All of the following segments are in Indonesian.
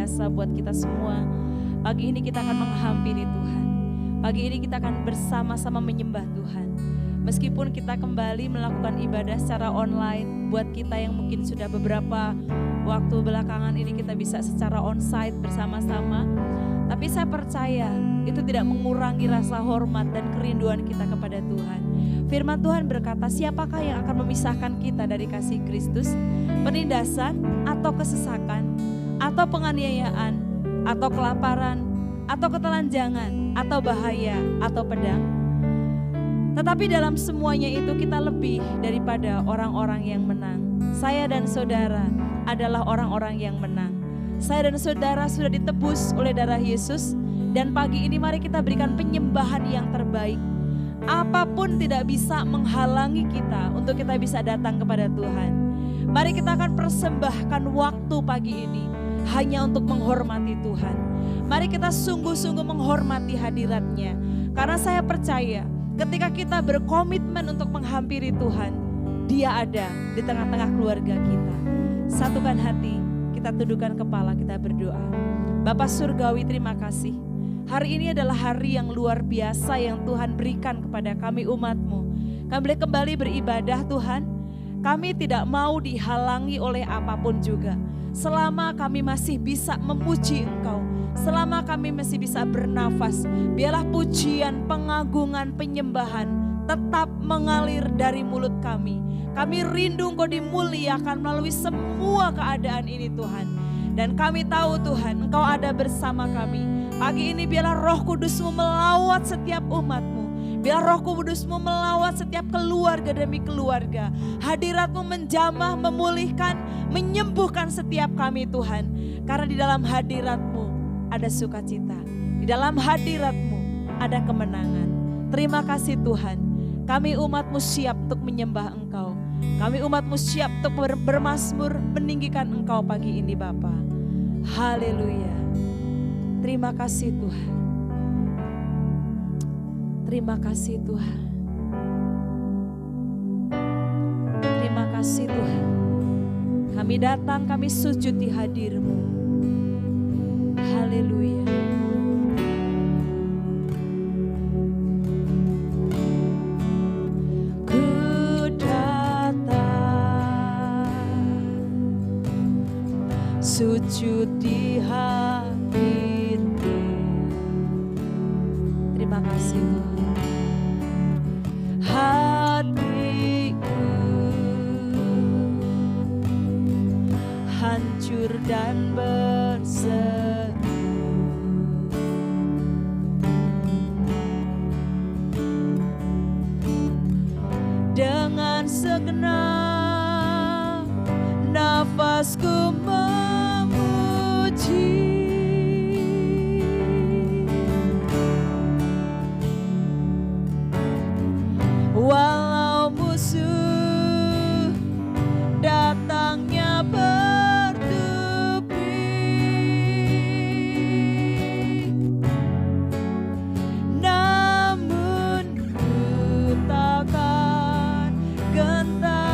biasa buat kita semua. Pagi ini kita akan menghampiri Tuhan. Pagi ini kita akan bersama-sama menyembah Tuhan. Meskipun kita kembali melakukan ibadah secara online, buat kita yang mungkin sudah beberapa waktu belakangan ini kita bisa secara onsite bersama-sama. Tapi saya percaya itu tidak mengurangi rasa hormat dan kerinduan kita kepada Tuhan. Firman Tuhan berkata, siapakah yang akan memisahkan kita dari kasih Kristus? Penindasan atau kesesakan, atau penganiayaan, atau kelaparan, atau ketelanjangan, atau bahaya, atau pedang. Tetapi dalam semuanya itu kita lebih daripada orang-orang yang menang. Saya dan saudara adalah orang-orang yang menang. Saya dan saudara sudah ditebus oleh darah Yesus. Dan pagi ini mari kita berikan penyembahan yang terbaik. Apapun tidak bisa menghalangi kita untuk kita bisa datang kepada Tuhan. Mari kita akan persembahkan waktu pagi ini hanya untuk menghormati Tuhan. Mari kita sungguh-sungguh menghormati hadirat-Nya. Karena saya percaya ketika kita berkomitmen untuk menghampiri Tuhan, Dia ada di tengah-tengah keluarga kita. Satukan hati, kita tundukkan kepala, kita berdoa. Bapa Surgawi, terima kasih. Hari ini adalah hari yang luar biasa yang Tuhan berikan kepada kami umat-Mu. Kami boleh kembali beribadah Tuhan. Kami tidak mau dihalangi oleh apapun juga. Selama kami masih bisa memuji Engkau, selama kami masih bisa bernafas, biarlah pujian, pengagungan, penyembahan tetap mengalir dari mulut kami. Kami rindu Engkau dimuliakan melalui semua keadaan ini Tuhan. Dan kami tahu Tuhan, Engkau ada bersama kami. Pagi ini biarlah Roh Kudus-Mu melawat setiap umat-Mu. Biar Roh Kudus-Mu melawat setiap keluarga demi keluarga. Hadirat-Mu menjamah, memulihkan, menyembuhkan setiap kami Tuhan. Karena di dalam hadirat-Mu ada sukacita. Di dalam hadirat-Mu ada kemenangan. Terima kasih Tuhan. Kami umat-Mu siap untuk menyembah Engkau. Kami umat-Mu siap untuk bermazmur meninggikan Engkau pagi ini Bapa. Haleluya. Terima kasih Tuhan. Terima kasih Tuhan. Terima kasih Tuhan. Kami datang, kami sujud di hadir-Mu. Haleluya. Ku datang, sujud di hadir-Mu. Terima kasih Tuhan. Hatiku hancur dan berseru, dengan segenap nafasku memuji. Walau musuh datangnya bertubi, namun ku takkan gentar.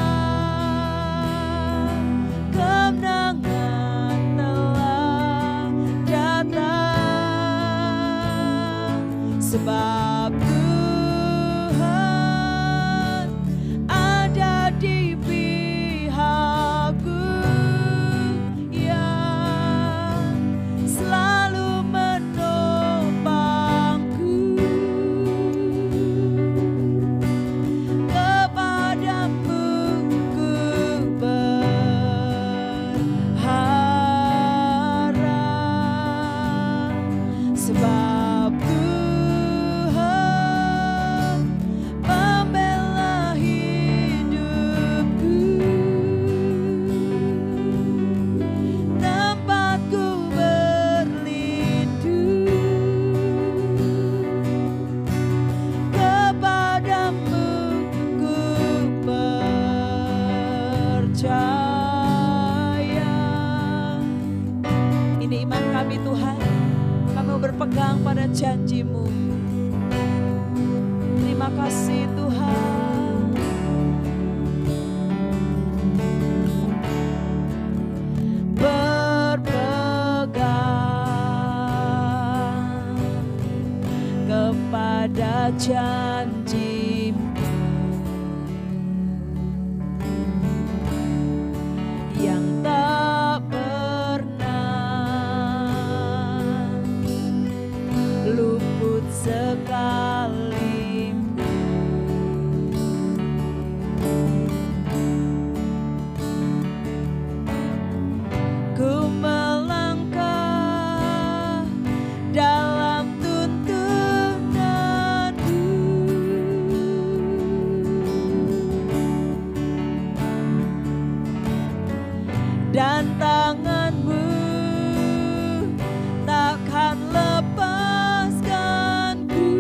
Kemenangan telah datang, sebab di pihakku yang selalu menopangku. Kepadamu ku berharap, sebab Tuhan membela hidupku. Tempatku berlindung, kepadamu ku percaya. Ini iman kami Tuhan, kami mau berpegang pada janji-Mu. Terima kasih Tuhan. Berpegang janji-Mu yang tak pernah luput sekalipun. Ku melangkah dalam tuntunan-Mu, dan tangan-Mu takkan lepaskanku.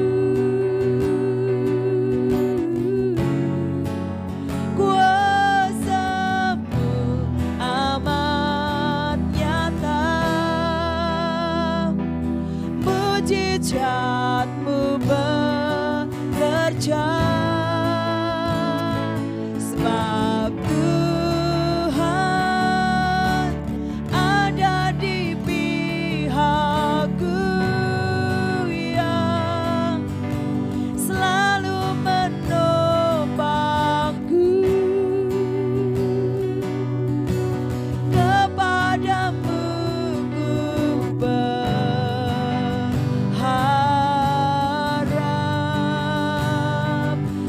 Kuasa-Mu amat nyata, mujizat-Mu bekerja, sebab Tuhan ada di pihakku, yang selalu menopangku. Kepadamu ku berharap,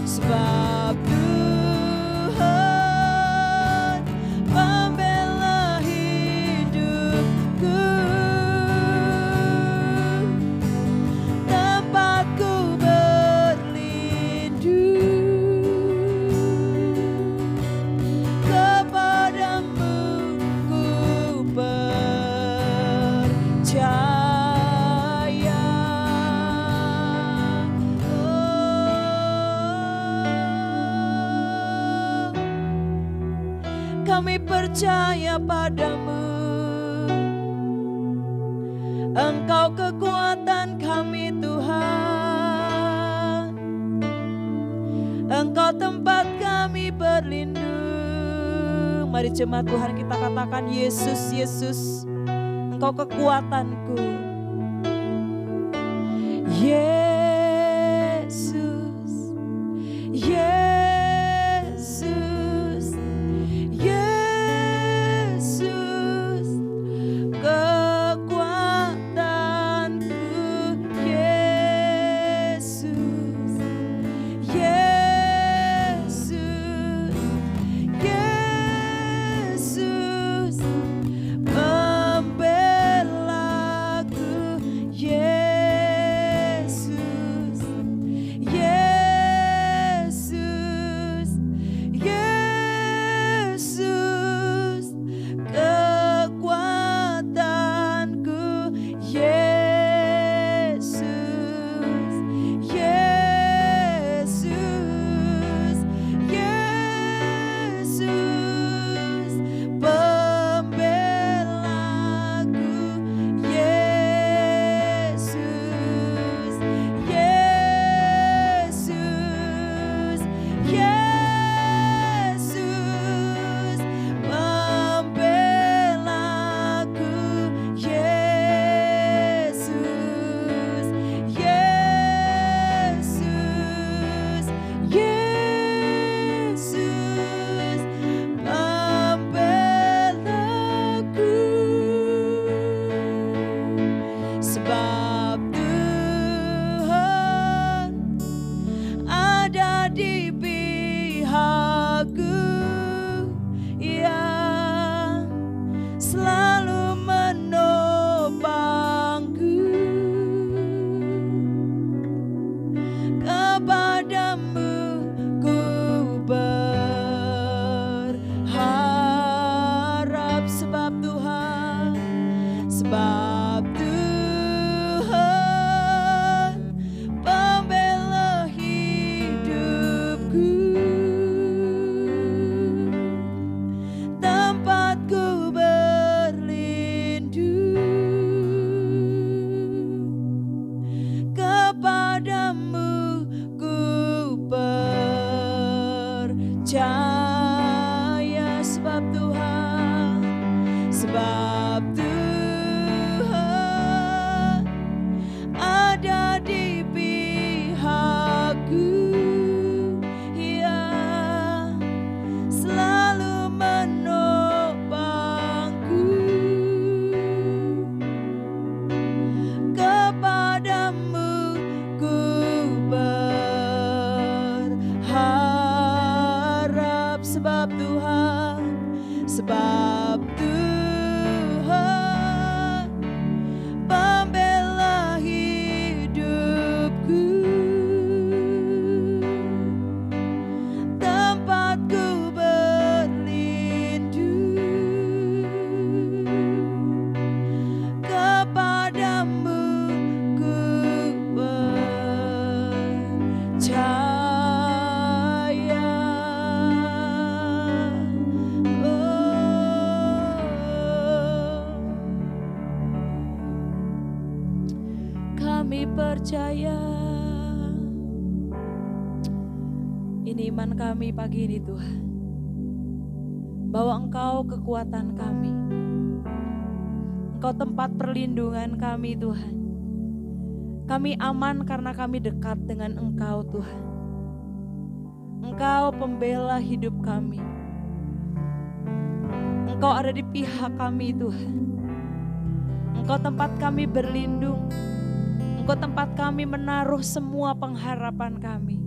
sebab Tuhan pembela hidupku, tempatku berlindung. Kepadamu ku percaya. Kami percaya padamu, Engkau kekuatan kami Tuhan, Engkau tempat kami berlindung. Mari jemaat Tuhan kita katakan, Yesus, Yesus, Engkau kekuatanku. Yesus, Yesus, Yesus, kekuatanku. Yesus, Yesus, Yesus, pembelaku. Yesus, Yesus, Yesus, kekuatanku. Yesus, Yesus, Yesus, pembelaku. Yesus, Yesus, Yesus, pembelaku. Yesus, Yesus, Yesus, pembelaku. Sebab Tuhan ada di pihakku, yang selalu menopangku. Kepadamu ku berharap, sebab Tuhan, sebab Tuhan pembela hidupku. sebab Tuhan, sebab Tuhan pembela hidupku, tempatku berlindung, kepadamu ku percaya. Kami percaya. Ini iman kami pagi ini Tuhan, bahwa Engkau kekuatan kami, Engkau tempat perlindungan kami Tuhan. Kami aman karena kami dekat dengan Engkau Tuhan. Engkau pembela hidup kami. Engkau ada di pihak kami Tuhan. Engkau tempat kami berlindung. Engkau tempat kami menaruh semua pengharapan kami.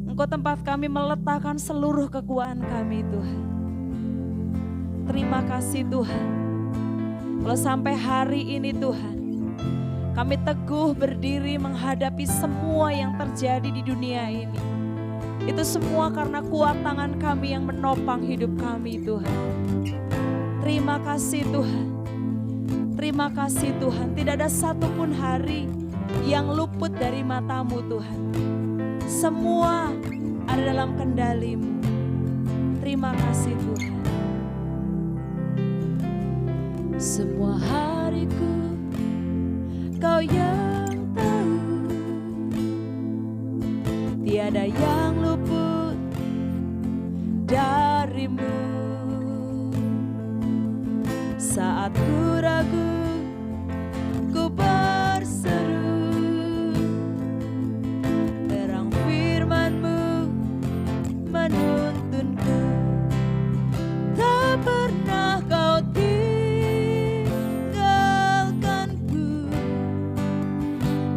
Engkau tempat kami meletakkan seluruh kekuatan kami Tuhan. Terima kasih Tuhan. Kalau sampai hari ini Tuhan, kami teguh berdiri menghadapi semua yang terjadi di dunia ini. Itu semua karena kuat tangan kami yang menopang hidup kami Tuhan. Terima kasih Tuhan. Terima kasih Tuhan, tidak ada satupun hari yang luput dari mata-Mu Tuhan. Semua ada dalam kendali-Mu. Terima kasih Tuhan. Semua hariku Kau yang tahu, tiada yang luput dari-Mu. Saat ku ragu, ku berseru, terang firman-Mu menuntunku. Tak pernah Kau tinggalkanku,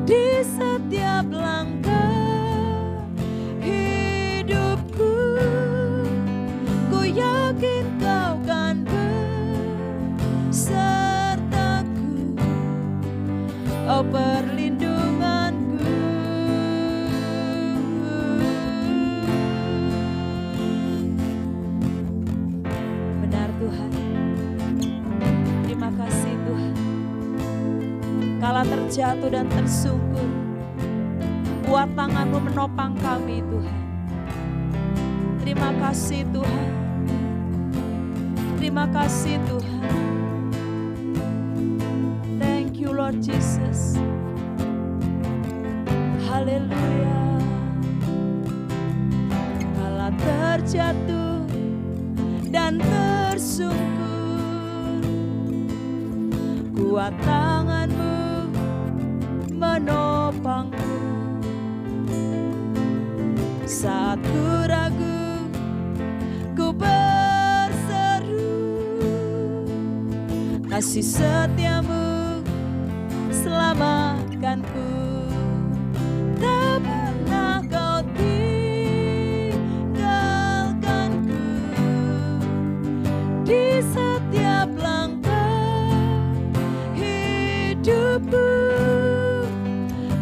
di setiap langkah hidupku. Ku yakin Kau kan sertaku, oh perlindunganku. Benar Tuhan, terima kasih Tuhan. Kala terjatuh dan tersungkur, kuat tangan-Mu menopang kami Tuhan. Terima kasih Tuhan. Terima kasih Tuhan. Thank you Lord Jesus. Haleluya. Kala terjatuh dan tersungkur, kuat tangan-Mu menopangku. Saat ku ragu, ku kasih setia-Mu selamatkanku. Tak pernah Kau tinggalkanku, di setiap langkah hidupku.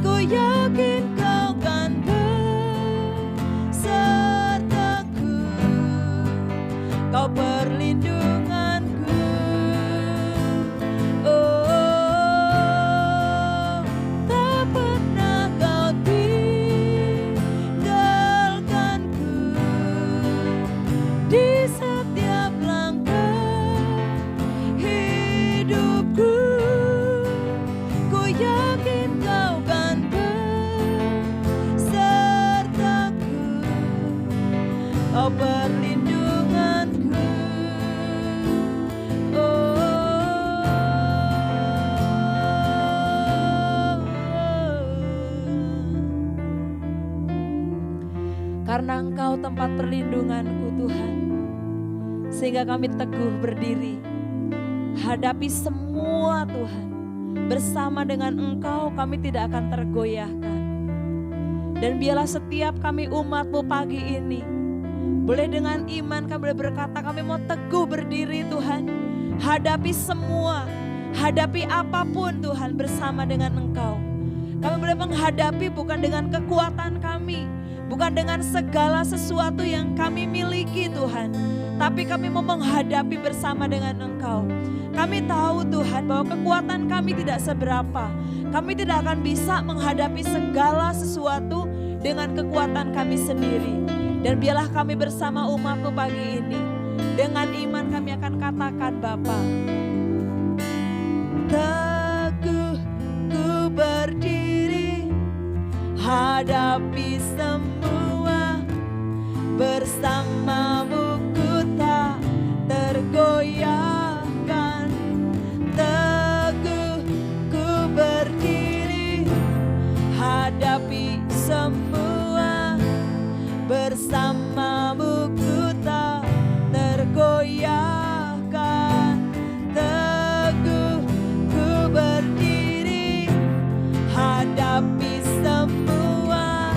Ku yakin Kau kan bersertaku, Kau perlindunganku. Perlindunganku, karena Engkau tempat perlindunganku Tuhan, sehingga kami teguh berdiri hadapi semua Tuhan. Bersama dengan Engkau kami tidak akan tergoyahkan. Dan biarlah setiap kami umat-Mu pagi ini Boleh dengan iman kami boleh berkata kami mau teguh berdiri Tuhan. Hadapi semua, hadapi apapun Tuhan bersama dengan Engkau. Kami boleh menghadapi bukan dengan kekuatan kami, bukan dengan segala sesuatu yang kami miliki Tuhan. Tapi kami mau menghadapi bersama dengan Engkau. Kami tahu Tuhan bahwa kekuatan kami tidak seberapa. Kami tidak akan bisa menghadapi segala sesuatu dengan kekuatan kami sendiri. Dan biarlah kami bersama umat-Mu pagi ini. Dengan iman kami akan katakan Bapa. Teguh ku berdiri, hadapi semua, bersama-Mu ku tak tergoyahkan. Teguh ku berdiri, hadapi semua, bersama-Mu ku tak tergoyahkan. Teguh ku berdiri, hadapi semua,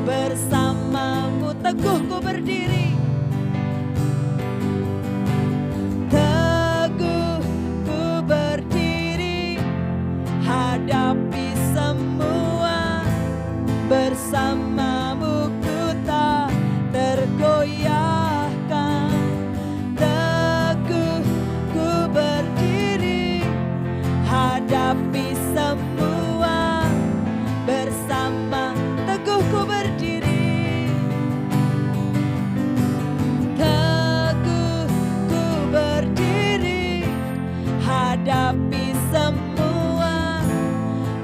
bersama-Mu. Teguh ku berdiri, teguh ku berdiri, hadapi semua, bersama-Mu ku tak tergoyahkan. Teguh ku berdiri, hadapi semua, bersama. Teguh ku berdiri, teguh ku berdiri, hadapi semua,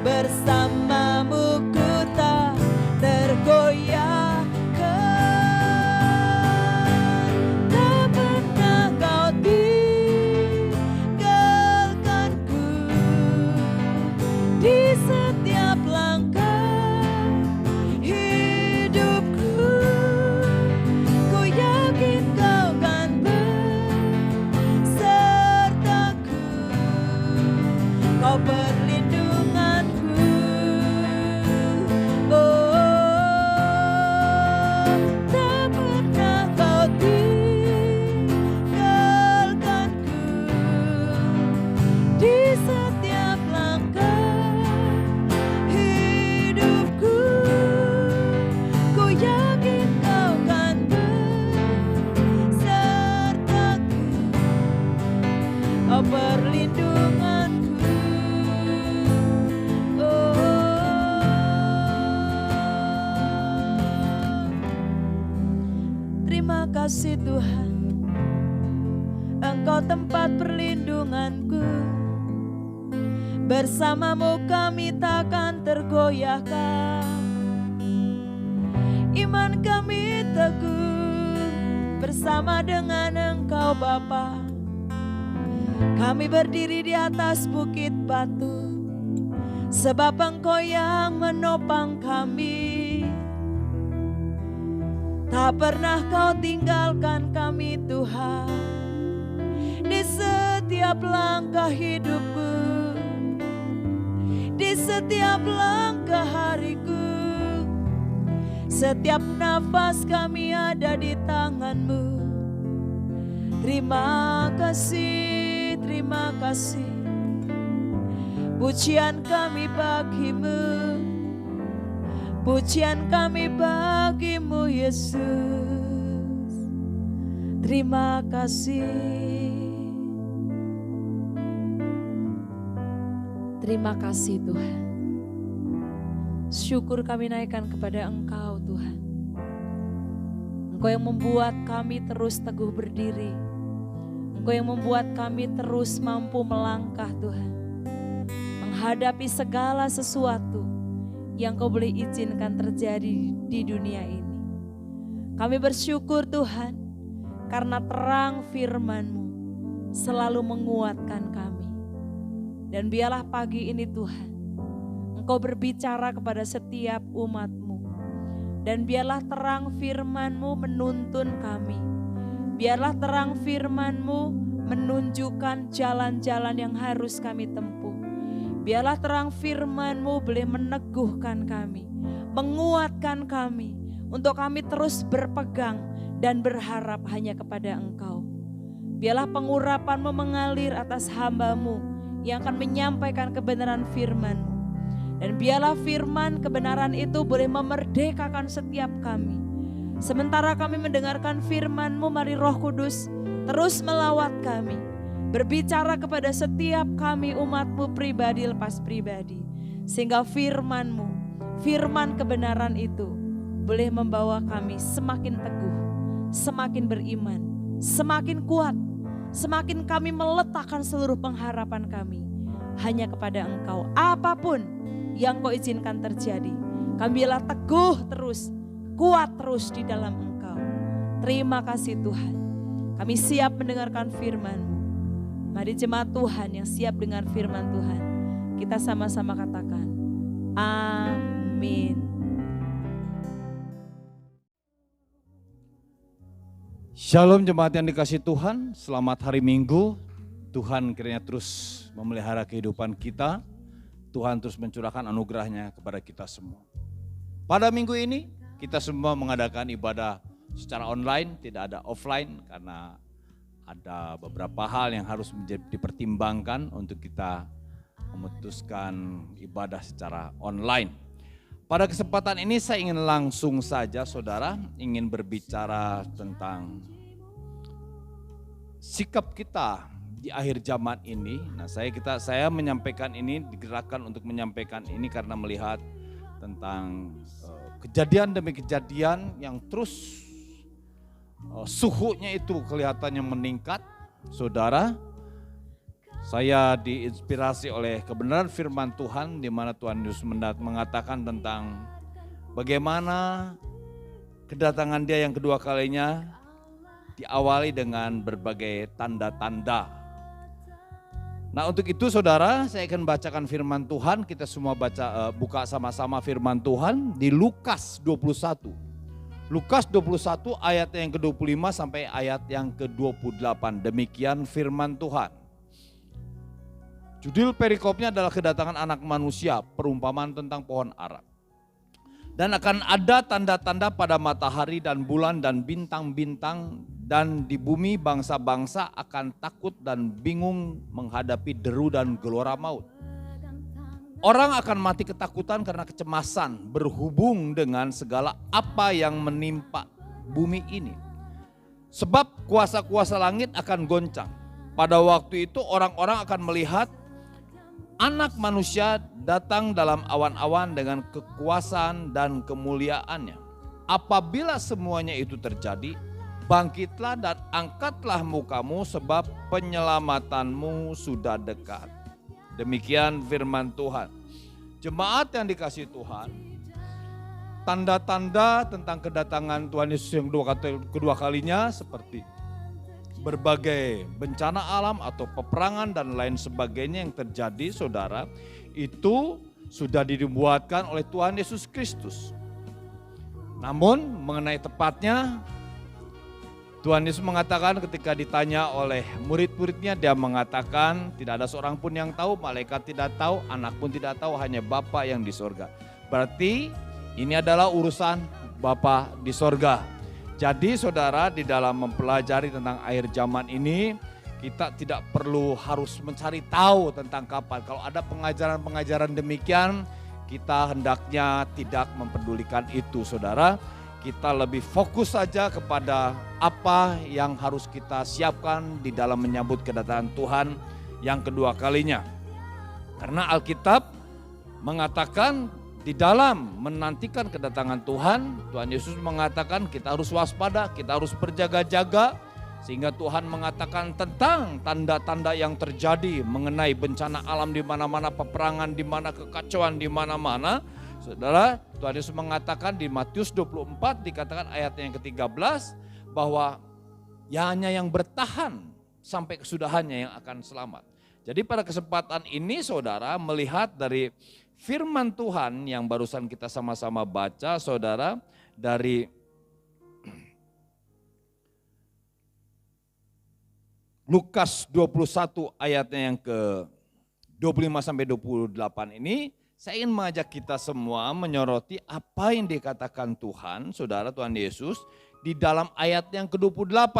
bersama-Mu ku tak tergoyahkan. Tak pernah Kau tinggalkanku di setiap langkah hidupku. Ku yakin Kau kan bersertaku, Kau perlindunganku. Oh, tak pernah Kau tinggalkanku di setiap langkah hidupku. Ku yakin Kau kan bersertaku, Kau perlindunganku. Terima kasih Tuhan, Engkau tempat perlindunganku. Bersama-Mu kami takkan tergoyahkan. Iman kami teguh bersama dengan Engkau Bapa. Kami berdiri di atas bukit batu, sebab Engkau yang menopang kami. Tak pernah Kau tinggalkan kami Tuhan, di setiap langkah hidupku, di setiap langkah hariku. Setiap nafas kami ada di tangan-Mu. Terima kasih, terima kasih. Pujian kami bagi-Mu, pujian kami bagi-Mu Yesus. Terima kasih. Terima kasih Tuhan. Syukur kami naikkan kepada Engkau Tuhan. Engkau yang membuat kami terus teguh berdiri. Engkau yang membuat kami terus mampu melangkah Tuhan. Menghadapi segala sesuatu yang Kau boleh izinkan terjadi di dunia ini. Kami bersyukur Tuhan, karena terang firman-Mu selalu menguatkan kami. Dan biarlah pagi ini Tuhan, Engkau berbicara kepada setiap umat-Mu. Dan biarlah terang firman-Mu menuntun kami. Biarlah terang firman-Mu menunjukkan jalan-jalan yang harus kami tempuh. Biarlah terang firman-Mu boleh meneguhkan kami, menguatkan kami, untuk kami terus berpegang dan berharap hanya kepada Engkau. Biarlah pengurapan-Mu mengalir atas hamba-Mu yang akan menyampaikan kebenaran firman-Mu. Dan biarlah firman kebenaran itu boleh memerdekakan setiap kami. Sementara kami mendengarkan firman-Mu, mari Roh Kudus terus melawat kami. Berbicara kepada setiap kami umat-Mu pribadi lepas pribadi. Sehingga firman-Mu, firman kebenaran itu boleh membawa kami semakin teguh, semakin beriman, semakin kuat. Semakin kami meletakkan seluruh pengharapan kami hanya kepada Engkau. Apapun yang Kau izinkan terjadi, kami biarlah teguh terus, kuat terus di dalam Engkau. Terima kasih Tuhan. Kami siap mendengarkan firman-Mu. Mari jemaat Tuhan yang siap dengar firman Tuhan, kita sama-sama katakan, amin. Shalom jemaat yang dikasih Tuhan, selamat hari Minggu. Tuhan kiranya terus memelihara kehidupan kita. Tuhan terus mencurahkan anugerahnya kepada kita semua. Pada minggu ini kita semua mengadakan ibadah secara online, tidak ada offline karena ada beberapa hal yang harus dipertimbangkan untuk kita memutuskan ibadah secara online. Pada kesempatan ini saya ingin langsung saja saudara ingin berbicara tentang sikap kita di akhir zaman ini. Nah, saya menyampaikan ini, digerakkan untuk menyampaikan ini karena melihat tentang kejadian demi kejadian yang terus suhunya itu kelihatannya meningkat. Saudara, saya diinspirasi oleh kebenaran firman Tuhan di mana Tuhan Yesus mengatakan tentang bagaimana kedatangan Dia yang kedua kalinya diawali dengan berbagai tanda-tanda. Nah, untuk itu saudara, saya akan bacakan firman Tuhan. Kita semua buka sama-sama firman Tuhan di Lukas 21. Lukas 21 ayat yang ke-25 sampai ayat yang ke-28. Demikian firman Tuhan. Judul perikopnya adalah kedatangan anak manusia, perumpamaan tentang pohon ara. Dan akan ada tanda-tanda pada matahari dan bulan dan bintang-bintang, dan di bumi bangsa-bangsa akan takut dan bingung menghadapi deru dan gelora maut. Orang akan mati ketakutan karena kecemasan berhubung dengan segala apa yang menimpa bumi ini. Sebab kuasa-kuasa langit akan goncang. Pada waktu itu orang-orang akan melihat Anak manusia datang dalam awan-awan dengan kekuasaan dan kemuliaannya. Apabila semuanya itu terjadi, bangkitlah dan angkatlah mukamu sebab penyelamatanmu sudah dekat. Demikian firman Tuhan. Jemaat yang dikasihi Tuhan, tanda-tanda tentang kedatangan Tuhan Yesus yang kedua kalinya seperti berbagai bencana alam atau peperangan dan lain sebagainya yang terjadi saudara, itu sudah dibuatkan oleh Tuhan Yesus Kristus. Namun mengenai tepatnya, Tuhan Yesus mengatakan ketika ditanya oleh murid-muridnya, dia mengatakan tidak ada seorang pun yang tahu, malaikat tidak tahu, anak pun tidak tahu, hanya Bapa yang di sorga. Berarti ini adalah urusan Bapa di sorga. Jadi saudara, di dalam mempelajari tentang akhir zaman ini, kita tidak perlu harus mencari tahu tentang kapan. Kalau ada pengajaran-pengajaran demikian, kita hendaknya tidak mempedulikan itu saudara. Kita lebih fokus saja kepada apa yang harus kita siapkan di dalam menyambut kedatangan Tuhan yang kedua kalinya. Karena Alkitab mengatakan di dalam menantikan kedatangan Tuhan, Tuhan Yesus mengatakan kita harus waspada, kita harus berjaga-jaga. Sehingga Tuhan mengatakan tentang tanda-tanda yang terjadi mengenai bencana alam di mana-mana, peperangan di mana, kekacauan di mana-mana. Saudara, Tuhan Yesus mengatakan di Matius 24 dikatakan ayat yang ke-13 bahwa ya hanya yang bertahan sampai kesudahannya yang akan selamat. Jadi pada kesempatan ini saudara melihat dari firman Tuhan yang barusan kita sama-sama baca saudara dari Lukas 21 ayatnya yang ke 25 sampai 28 ini, saya ingin mengajak kita semua menyoroti apa yang dikatakan Tuhan, saudara Tuhan Yesus, di dalam ayat yang ke-28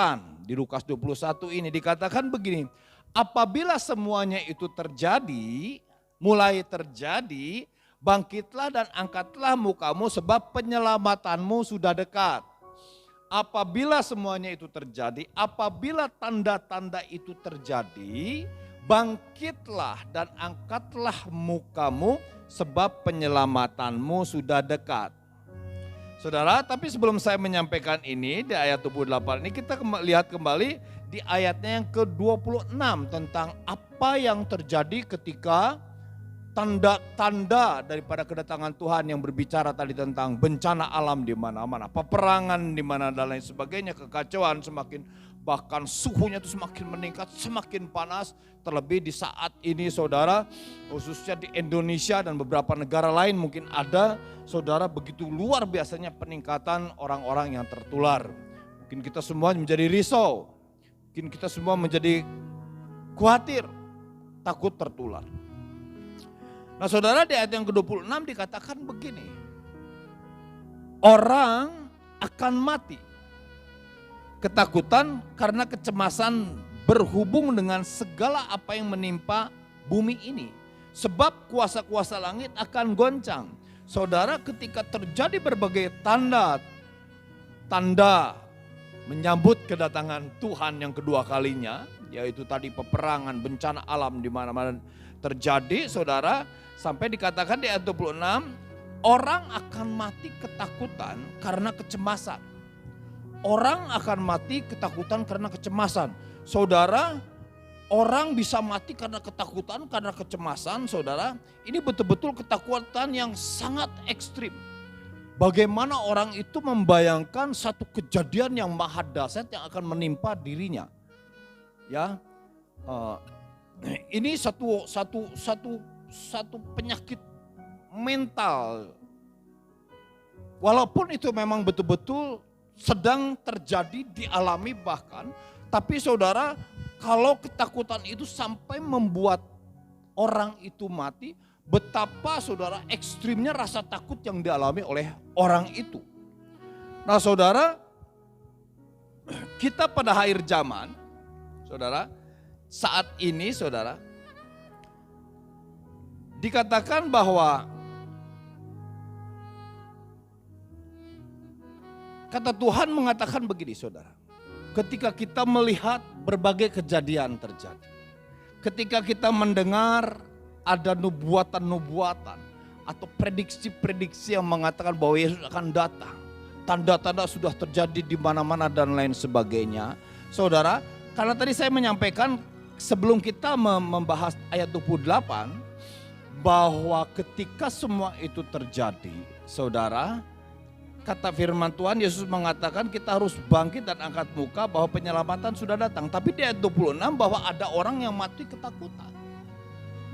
di Lukas 21 ini dikatakan begini, apabila semuanya itu terjadi, mulai terjadi, bangkitlah dan angkatlah mukamu sebab penyelamatanmu sudah dekat. Apabila semuanya itu terjadi, apabila tanda-tanda itu terjadi, bangkitlah dan angkatlah mukamu sebab penyelamatanmu sudah dekat. Saudara, tapi sebelum saya menyampaikan ini di ayat 28 ini, kita lihat kembali di ayatnya yang ke-26 tentang apa yang terjadi ketika tanda-tanda daripada kedatangan Tuhan yang berbicara tadi tentang bencana alam di mana-mana, peperangan di mana dan lain sebagainya, kekacauan semakin, bahkan suhunya itu semakin meningkat, semakin panas. Terlebih di saat ini saudara, khususnya di Indonesia dan beberapa negara lain mungkin ada, saudara, begitu luar biasanya peningkatan orang-orang yang tertular. Mungkin kita semua menjadi risau, mungkin kita semua menjadi khawatir, takut tertular. Nah saudara, di ayat yang ke-26 dikatakan begini, orang akan mati. Ketakutan karena kecemasan berhubung dengan segala apa yang menimpa bumi ini. Sebab kuasa-kuasa langit akan goncang. Saudara, ketika terjadi berbagai tanda menyambut kedatangan Tuhan yang kedua kalinya, yaitu tadi peperangan, bencana alam di mana-mana terjadi, saudara, sampai dikatakan di ayat 26, orang akan mati ketakutan karena kecemasan. Orang akan mati ketakutan karena kecemasan. Saudara, orang bisa mati karena ketakutan, karena kecemasan, saudara. Ini betul-betul ketakutan yang sangat ekstrim. Bagaimana orang itu membayangkan satu kejadian yang maha dahsyat yang akan menimpa dirinya. Ya, ini satu penyakit mental. Walaupun itu memang betul-betul sedang terjadi, dialami bahkan. Tapi saudara, kalau ketakutan itu sampai membuat orang itu mati, betapa saudara ekstrimnya rasa takut yang dialami oleh orang itu. Nah saudara, kita pada akhir zaman, saudara, saat ini saudara, dikatakan bahwa kata Tuhan mengatakan begini saudara. Ketika kita melihat berbagai kejadian terjadi, ketika kita mendengar ada nubuatan-nubuatan atau prediksi-prediksi yang mengatakan bahwa Yesus akan datang, tanda-tanda sudah terjadi di mana-mana dan lain sebagainya. Saudara, karena tadi saya menyampaikan sebelum kita membahas ayat 28, bahwa ketika semua itu terjadi, saudara, kata firman Tuhan, Yesus mengatakan kita harus bangkit dan angkat muka bahwa penyelamatan sudah datang. Tapi di ayat 26 bahwa ada orang yang mati ketakutan.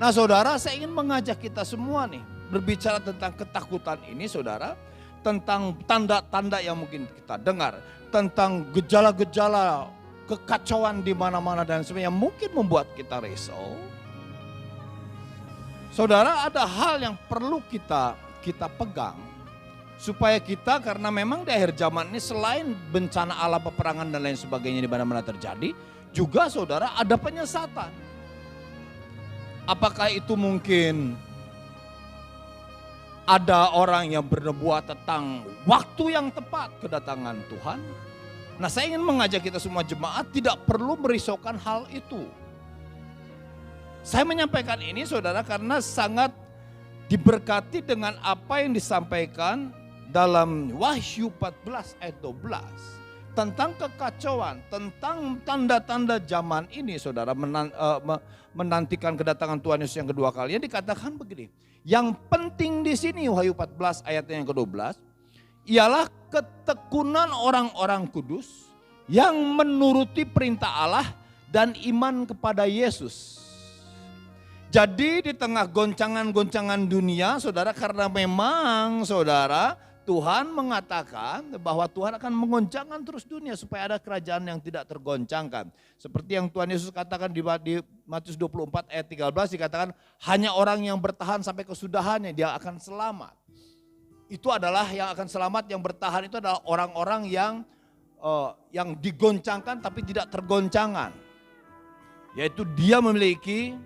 Nah saudara, saya ingin mengajak kita semua nih berbicara tentang ketakutan ini saudara. Tentang tanda-tanda yang mungkin kita dengar. Tentang gejala-gejala kekacauan di mana-mana dan sebagainya yang mungkin membuat kita risau. Saudara, ada hal yang perlu kita pegang. Supaya kita, karena memang di akhir zaman ini selain bencana alam, peperangan dan lain sebagainya di mana-mana terjadi, juga saudara ada penyesatan. Apakah itu mungkin ada orang yang bernubuat tentang waktu yang tepat kedatangan Tuhan? Nah saya ingin mengajak kita semua jemaat tidak perlu merisaukan hal itu. Saya menyampaikan ini saudara karena sangat diberkati dengan apa yang disampaikan dalam Wahyu 14 ayat 12 tentang kekacauan, tentang tanda-tanda zaman ini saudara menantikan kedatangan Tuhan Yesus yang kedua kalinya. Dikatakan begini, yang penting di sini Wahyu 14 ayat yang ke-12 ialah ketekunan orang-orang kudus yang menuruti perintah Allah dan iman kepada Yesus. Jadi di tengah goncangan-goncangan dunia saudara, karena memang saudara Tuhan mengatakan bahwa Tuhan akan menggoncangkan terus dunia supaya ada kerajaan yang tidak tergoncangkan. Seperti yang Tuhan Yesus katakan di Matius 24 ayat 13 dikatakan hanya orang yang bertahan sampai kesudahannya dia akan selamat. Itu adalah yang akan selamat, yang bertahan itu adalah orang-orang yang digoncangkan tapi tidak tergoncangkan. Yaitu dia memiliki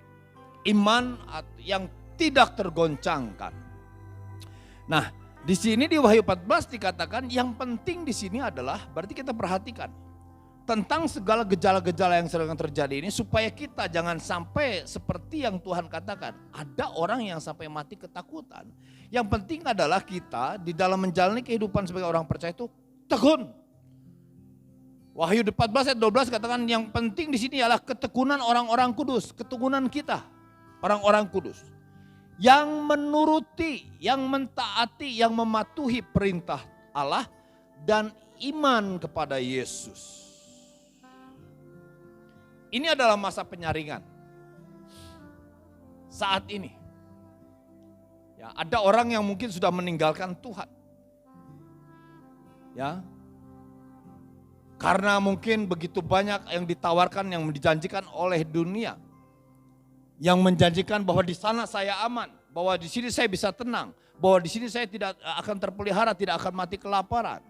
iman yang tidak tergoncangkan. Nah, di sini di Wahyu 14 dikatakan yang penting di sini adalah berarti kita perhatikan tentang segala gejala-gejala yang sedang terjadi ini supaya kita jangan sampai seperti yang Tuhan katakan. Ada orang yang sampai mati ketakutan. Yang penting adalah kita di dalam menjalani kehidupan sebagai orang percaya itu tekun. Wahyu 14 ayat 12 katakan yang penting di sini adalah ketekunan orang-orang kudus, ketekunan kita, orang-orang kudus. Yang menuruti, yang mentaati, yang mematuhi perintah Allah dan iman kepada Yesus. Ini adalah masa penyaringan. Saat ini. Ya, ada orang yang mungkin sudah meninggalkan Tuhan. Ya. Karena mungkin begitu banyak yang ditawarkan, yang dijanjikan oleh dunia. Yang menjanjikan bahwa di sana saya aman, bahwa di sini saya bisa tenang, bahwa di sini saya tidak akan terpelihara, tidak akan mati kelaparan.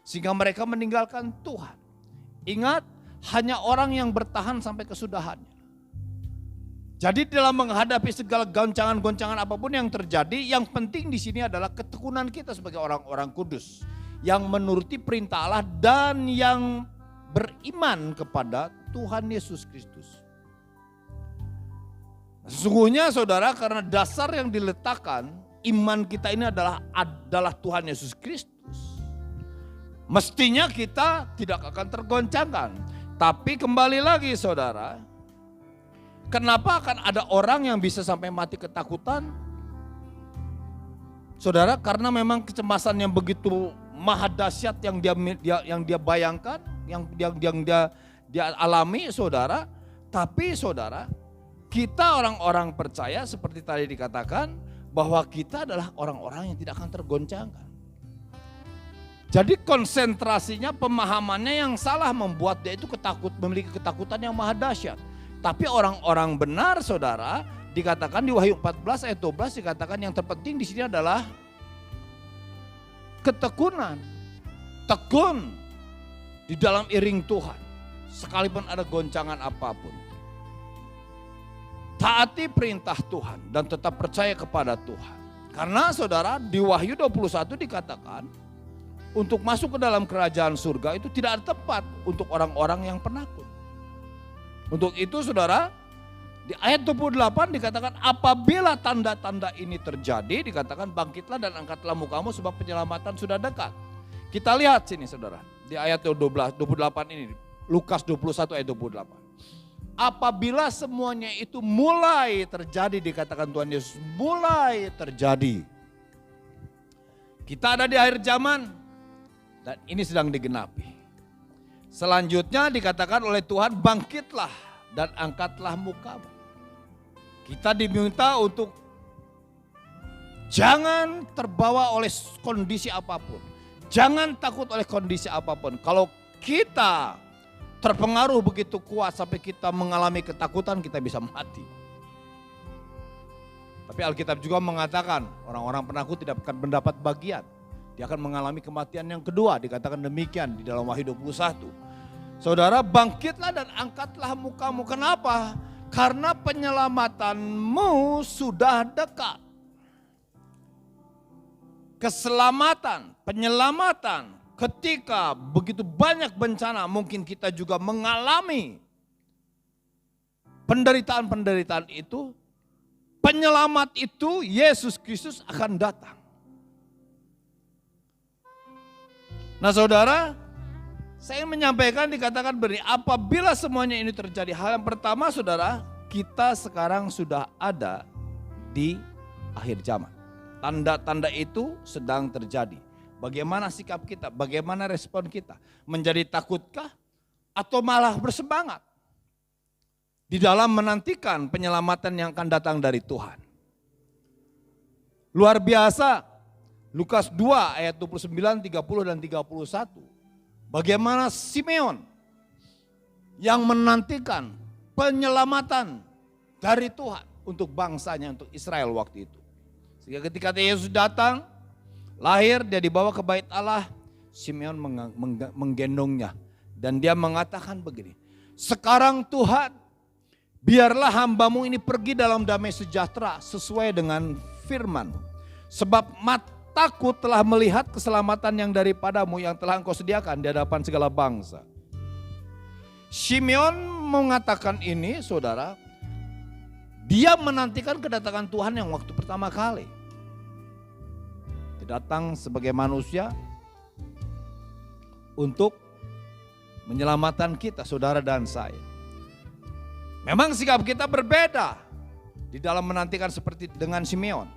Sehingga mereka meninggalkan Tuhan. Ingat, hanya orang yang bertahan sampai kesudahannya. Jadi dalam menghadapi segala goncangan-goncangan apapun yang terjadi, yang penting di sini adalah ketekunan kita sebagai orang-orang kudus. Yang menuruti perintah Allah dan yang beriman kepada Tuhan Yesus Kristus. Sesungguhnya saudara, karena dasar yang diletakkan iman kita ini adalah Tuhan Yesus Kristus. Mestinya kita tidak akan tergoncangkan. Tapi kembali lagi saudara, kenapa akan ada orang yang bisa sampai mati ketakutan? Saudara, karena memang kecemasan yang begitu maha dahsyat yang dia bayangkan, yang dia alami saudara. Tapi saudara, kita orang-orang percaya seperti tadi dikatakan bahwa kita adalah orang-orang yang tidak akan tergoncangkan. Jadi konsentrasinya, pemahamannya yang salah membuat dia itu memiliki ketakutan yang maha dahsyat. Tapi orang-orang benar saudara, dikatakan di Wahyu 14 ayat 12 dikatakan yang terpenting di sini adalah ketekunan. Tekun di dalam iring Tuhan sekalipun ada goncangan apapun. Taati perintah Tuhan dan tetap percaya kepada Tuhan. Karena saudara di Wahyu 21 dikatakan untuk masuk ke dalam kerajaan surga itu tidak ada tempat untuk orang-orang yang penakut. Untuk itu saudara di ayat 28 dikatakan apabila tanda-tanda ini terjadi dikatakan bangkitlah dan angkatlah mukamu sebab penyelamatan sudah dekat. Kita lihat sini saudara di ayat 28 ini Lukas 21 ayat 28. Apabila semuanya itu mulai terjadi dikatakan Tuhan Yesus mulai terjadi. Kita ada di akhir zaman dan ini sedang digenapi. Selanjutnya dikatakan oleh Tuhan bangkitlah dan angkatlah mukamu. Kita diminta untuk jangan terbawa oleh kondisi apapun. Jangan takut oleh kondisi apapun. Kalau kita terpengaruh begitu kuat sampai kita mengalami ketakutan, kita bisa mati. Tapi Alkitab juga mengatakan orang-orang penakut tidak akan mendapat bagian. Dia akan mengalami kematian yang kedua, dikatakan demikian di dalam Wahyu 21. Saudara bangkitlah dan angkatlah mukamu. Kenapa? Karena penyelamatanmu sudah dekat. Keselamatan, penyelamatan. Ketika begitu banyak bencana mungkin kita juga mengalami penderitaan-penderitaan itu. Penyelamat itu Yesus Kristus akan datang. Nah saudara, saya menyampaikan dikatakan begini, apabila semuanya ini terjadi, hal yang pertama saudara, kita sekarang sudah ada di akhir zaman. Tanda-tanda itu sedang terjadi. Bagaimana sikap kita, bagaimana respon kita? Menjadi takutkah atau malah bersemangat? Di dalam menantikan penyelamatan yang akan datang dari Tuhan. Luar biasa, Lukas 2 ayat 29, 30 dan 31. Bagaimana Simeon yang menantikan penyelamatan dari Tuhan untuk bangsanya, untuk Israel waktu itu. Sehingga ketika Yesus datang, lahir, dia dibawa ke bait Allah, Simeon menggendongnya. Dan dia mengatakan begini, sekarang Tuhan, biarlah hambamu ini pergi dalam damai sejahtera sesuai dengan firman. Sebab mataku telah melihat keselamatan yang daripadamu yang telah engkau sediakan di hadapan segala bangsa. Simeon mengatakan ini, saudara, dia menantikan kedatangan Tuhan yang waktu pertama kali. Dia datang sebagai manusia untuk menyelamatkan kita, saudara dan saya. Memang sikap kita berbeda di dalam menantikan seperti dengan Simeon.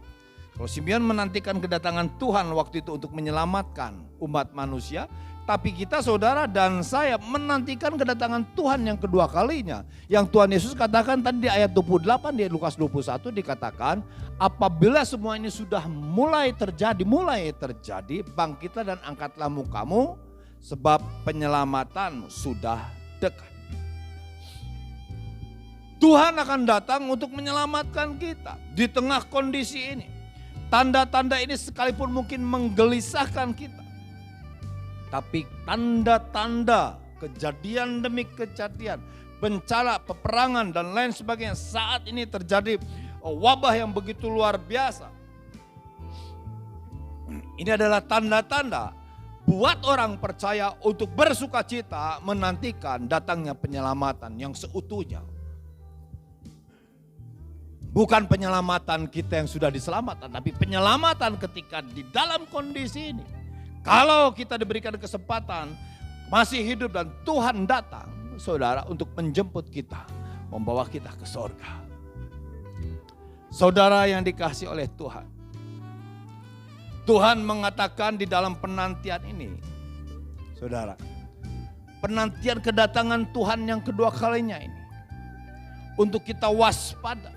Kalau Simeon menantikan kedatangan Tuhan waktu itu untuk menyelamatkan umat manusia, tapi kita, saudara dan saya, menantikan kedatangan Tuhan yang kedua kalinya. Yang Tuhan Yesus katakan tadi di ayat 28 di Lukas 21 dikatakan, apabila semua ini sudah mulai terjadi, bangkitlah dan angkatlah mukamu, sebab penyelamatanmu sudah dekat. Tuhan akan datang untuk menyelamatkan kita di tengah kondisi ini. Tanda-tanda ini sekalipun mungkin menggelisahkan kita, tapi tanda-tanda kejadian demi kejadian, bencana, peperangan dan lain sebagainya saat ini terjadi wabah yang begitu luar biasa. Ini adalah tanda-tanda buat orang percaya untuk bersukacita menantikan datangnya penyelamatan yang seutuhnya. Bukan penyelamatan kita yang sudah diselamatkan, tapi penyelamatan ketika di dalam kondisi ini. Kalau kita diberikan kesempatan, masih hidup dan Tuhan datang, saudara, untuk menjemput kita, membawa kita ke sorga. Saudara yang dikasihi oleh Tuhan, Tuhan mengatakan di dalam penantian ini, saudara, penantian kedatangan Tuhan yang kedua kalinya ini, untuk kita waspada,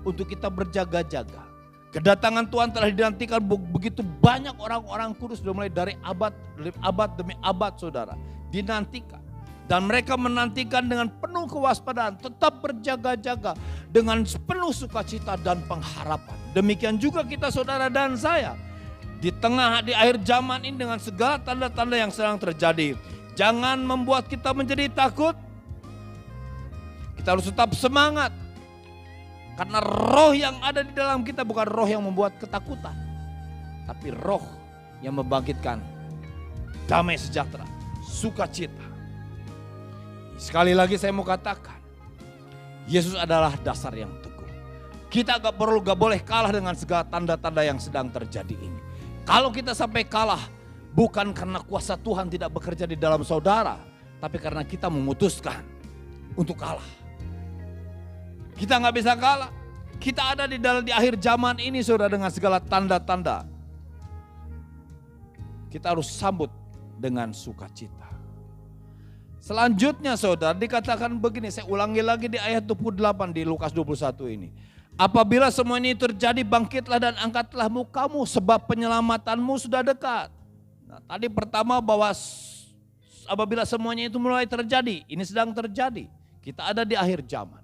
untuk kita berjaga-jaga. Kedatangan Tuhan telah dinantikan begitu banyak orang-orang kudus, sudah mulai dari abad demi abad, saudara, dinantikan. Dan mereka menantikan dengan penuh kewaspadaan, tetap berjaga-jaga dengan penuh sukacita dan pengharapan. Demikian juga kita, saudara dan saya, di akhir zaman ini dengan segala tanda-tanda yang sedang terjadi. Jangan membuat kita menjadi takut. Kita harus tetap semangat. Karena roh yang ada di dalam kita bukan roh yang membuat ketakutan, tapi roh yang membangkitkan damai sejahtera, sukacita. Sekali lagi saya mau katakan, Yesus adalah dasar yang teguh. Kita gak boleh kalah dengan segala tanda-tanda yang sedang terjadi ini. Kalau kita sampai kalah, bukan karena kuasa Tuhan tidak bekerja di dalam saudara, tapi karena kita memutuskan untuk kalah. Kita gak bisa kalah. Kita ada di akhir zaman ini, saudara, dengan segala tanda-tanda. Kita harus sambut dengan sukacita. Selanjutnya, saudara, dikatakan begini, saya ulangi lagi di ayat 28 di Lukas 21 ini. Apabila semua ini terjadi, bangkitlah dan angkatlah mukamu, sebab penyelamatanmu sudah dekat. Nah, tadi pertama bahwa apabila semuanya itu mulai terjadi, ini sedang terjadi. Kita ada di akhir zaman.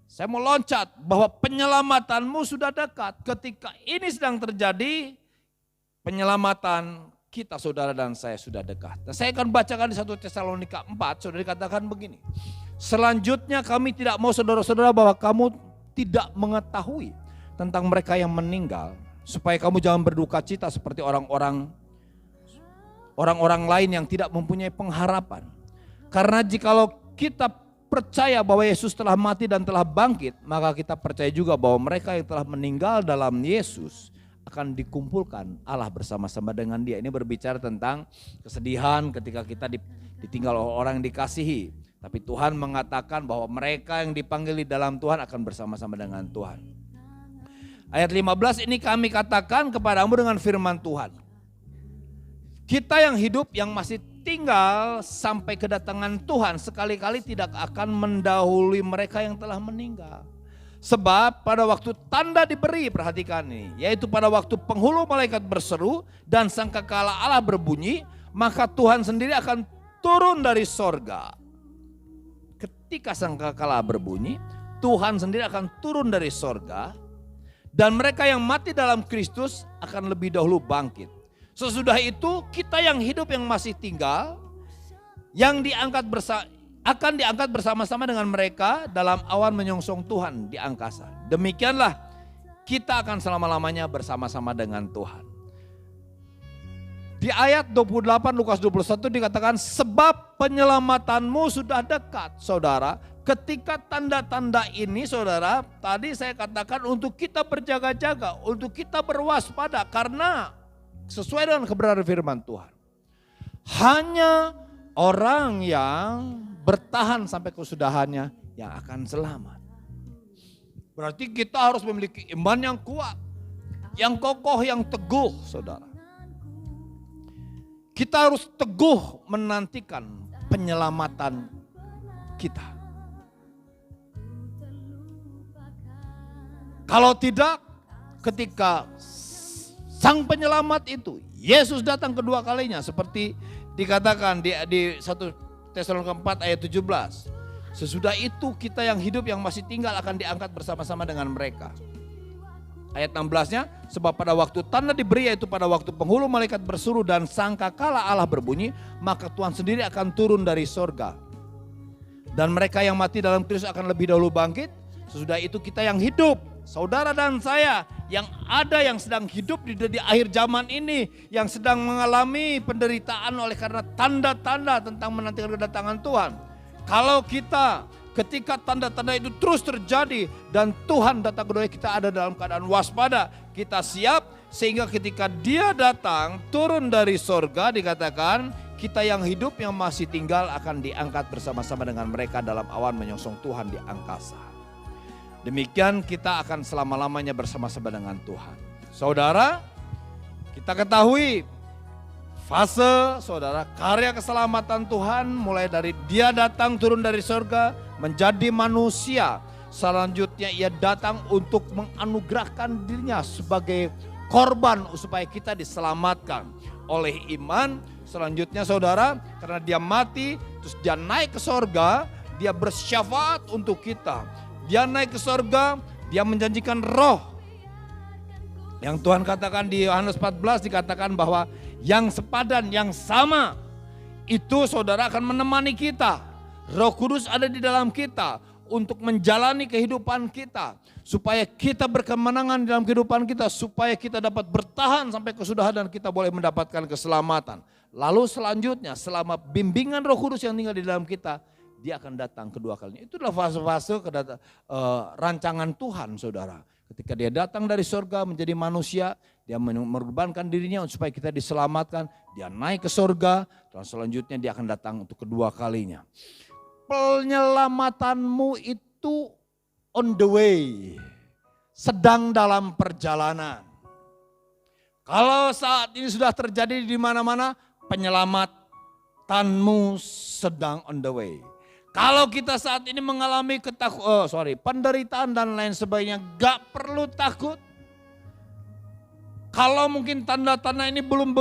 Saya mau loncat bahwa penyelamatanmu sudah dekat. Ketika ini sedang terjadi, penyelamatan kita, saudara dan saya, sudah dekat. Nah, saya akan bacakan di 1 Tesalonika 4, saudara, dikatakan begini. Selanjutnya kami tidak mau, saudara-saudara, bahwa kamu tidak mengetahui tentang mereka yang meninggal, supaya kamu jangan berduka cita seperti orang-orang lain yang tidak mempunyai pengharapan. Karena jikalau kita percaya bahwa Yesus telah mati dan telah bangkit, maka kita percaya juga bahwa mereka yang telah meninggal dalam Yesus akan dikumpulkan Allah bersama-sama dengan Dia. Ini berbicara tentang kesedihan ketika kita ditinggal oleh orang yang dikasihi. Tapi Tuhan mengatakan bahwa mereka yang dipanggil di dalam Tuhan akan bersama-sama dengan Tuhan. Ayat 15 ini kami katakan kepadamu dengan firman Tuhan. Kita yang hidup, yang masih tinggal sampai kedatangan Tuhan, sekali-kali tidak akan mendahului mereka yang telah meninggal. Sebab pada waktu tanda diberi, perhatikan ini, yaitu pada waktu penghulu malaikat berseru dan sangkakala Allah berbunyi, maka Tuhan sendiri akan turun dari sorga. Ketika sangkakala berbunyi, Tuhan sendiri akan turun dari sorga, dan mereka yang mati dalam Kristus akan lebih dahulu bangkit. Sesudah itu kita yang hidup yang masih tinggal, yang akan diangkat bersama-sama dengan mereka dalam awan menyongsong Tuhan di angkasa. Demikianlah kita akan selama-lamanya bersama-sama dengan Tuhan. Di ayat 28 Lukas 21 dikatakan, sebab penyelamatanmu sudah dekat, saudara. Ketika tanda-tanda ini, saudara, tadi saya katakan untuk kita berjaga-jaga, untuk kita berwaspada, karena sesuai dengan kebenaran firman Tuhan, hanya orang yang bertahan sampai kesudahannya yang akan selamat. Berarti kita harus memiliki iman yang kuat, yang kokoh, yang teguh, saudara. Kita harus teguh menantikan penyelamatan kita. Kalau tidak, ketika sang penyelamat itu, Yesus datang kedua kalinya, seperti dikatakan di 1 Tesalonika 4 ayat 17. Sesudah itu kita yang hidup yang masih tinggal akan diangkat bersama-sama dengan mereka. Ayat 16-nya, sebab pada waktu tanda diberi, yaitu pada waktu penghulu malaikat berseru dan sangkakala Allah berbunyi, maka Tuhan sendiri akan turun dari sorga. Dan mereka yang mati dalam Kristus akan lebih dahulu bangkit. Sesudah itu kita yang hidup, saudara dan saya, yang ada yang sedang hidup di akhir zaman ini, yang sedang mengalami penderitaan oleh karena tanda-tanda tentang menantikan kedatangan Tuhan. Kalau kita ketika tanda-tanda itu terus terjadi dan Tuhan datang kedua, kita ada dalam keadaan waspada, kita siap sehingga ketika Dia datang turun dari sorga, dikatakan kita yang hidup yang masih tinggal akan diangkat bersama-sama dengan mereka dalam awan menyongsong Tuhan di angkasa. Demikian kita akan selama-lamanya bersama-sama dengan Tuhan. Saudara, kita ketahui fase, saudara, karya keselamatan Tuhan mulai dari Dia datang turun dari surga menjadi manusia. Selanjutnya Ia datang untuk menganugerahkan dirinya sebagai korban supaya kita diselamatkan oleh iman. Selanjutnya saudara, karena Dia mati, terus Dia naik ke surga, Dia bersyafaat untuk kita. Dia naik ke surga, Dia menjanjikan roh. Yang Tuhan katakan di Yohanes 14 dikatakan bahwa yang sepadan, yang sama itu saudara akan menemani kita. Roh Kudus ada di dalam kita untuk menjalani kehidupan kita. Supaya kita berkemenangan dalam kehidupan kita. Supaya kita dapat bertahan sampai kesudahan dan kita boleh mendapatkan keselamatan. Lalu selanjutnya selama bimbingan Roh Kudus yang tinggal di dalam kita, Dia akan datang kedua kalinya. Itu adalah fase-fase rancangan Tuhan, saudara. Ketika Dia datang dari surga menjadi manusia, Dia mengorbankan dirinya supaya kita diselamatkan. Dia naik ke surga, dan selanjutnya Dia akan datang untuk kedua kalinya. Penyelamatanmu itu on the way, sedang dalam perjalanan. Kalau saat ini sudah terjadi di mana-mana, penyelamatanmu sedang on the way. Kalau kita saat ini mengalami penderitaan dan lain sebagainya, gak perlu takut. Kalau mungkin tanda-tanda ini belum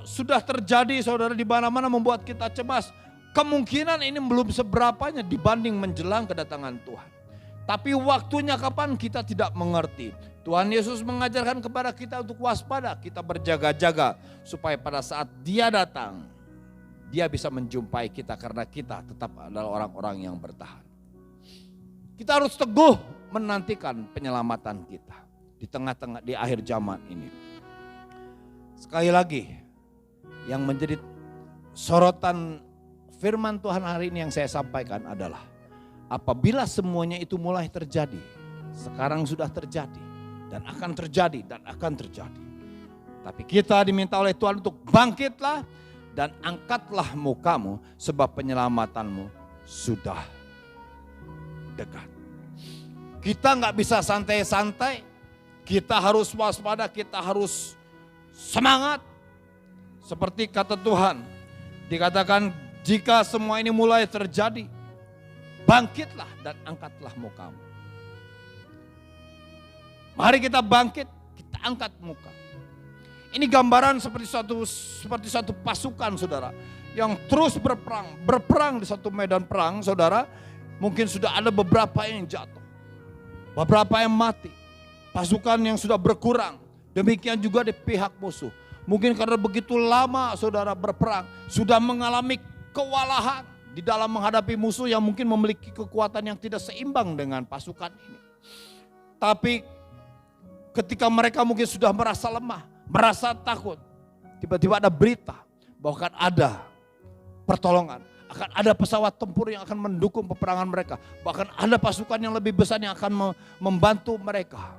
sudah terjadi, saudara, di mana-mana membuat kita cemas. Kemungkinan ini belum seberapanya dibanding menjelang kedatangan Tuhan. Tapi waktunya kapan kita tidak mengerti. Tuhan Yesus mengajarkan kepada kita untuk waspada, kita berjaga-jaga supaya pada saat Dia datang, Dia bisa menjumpai kita karena kita tetap adalah orang-orang yang bertahan. Kita harus teguh menantikan penyelamatan kita di tengah-tengah di akhir zaman ini. Sekali lagi, yang menjadi sorotan firman Tuhan hari ini yang saya sampaikan adalah apabila semuanya itu mulai terjadi, sekarang sudah terjadi dan akan terjadi dan akan terjadi. Tapi kita diminta oleh Tuhan untuk bangkitlah dan angkatlah mukamu sebab penyelamatanmu sudah dekat. Kita nggak bisa santai-santai, kita harus waspada, kita harus semangat. Seperti kata Tuhan, dikatakan jika semua ini mulai terjadi, bangkitlah dan angkatlah mukamu. Mari kita bangkit, kita angkat muka. Ini gambaran seperti satu pasukan, saudara, yang terus berperang di satu medan perang, saudara. Mungkin sudah ada beberapa yang jatuh, beberapa yang mati, pasukan yang sudah berkurang. Demikian juga di pihak musuh. Mungkin karena begitu lama saudara berperang, sudah mengalami kewalahan di dalam menghadapi musuh yang mungkin memiliki kekuatan yang tidak seimbang dengan pasukan ini. Tapi ketika mereka mungkin sudah merasa lemah, merasa takut, tiba-tiba ada berita bahwa akan ada pertolongan, akan ada pesawat tempur yang akan mendukung peperangan mereka, bahkan ada pasukan yang lebih besar yang akan membantu mereka.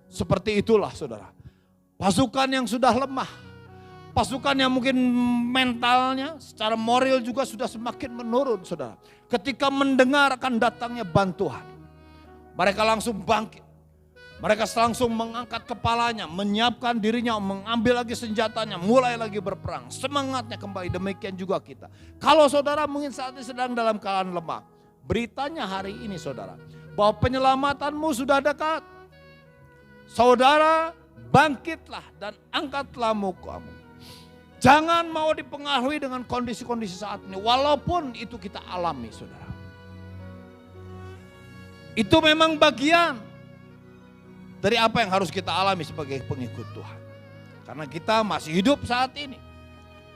Seperti itulah saudara, pasukan yang sudah lemah, pasukan yang mungkin mentalnya secara moral juga sudah semakin menurun saudara. Ketika mendengar akan datangnya bantuan, mereka langsung bangkit. Mereka langsung mengangkat kepalanya, menyiapkan dirinya, mengambil lagi senjatanya, mulai lagi berperang. Semangatnya kembali, demikian juga kita. Kalau saudara mungkin saat ini sedang dalam keadaan lemah, beritanya hari ini saudara, bahwa penyelamatanmu sudah dekat. Saudara bangkitlah dan angkatlah mukamu. Jangan mau dipengaruhi dengan kondisi-kondisi saat ini, walaupun itu kita alami saudara. Itu memang bagian dari apa yang harus kita alami sebagai pengikut Tuhan. Karena kita masih hidup saat ini.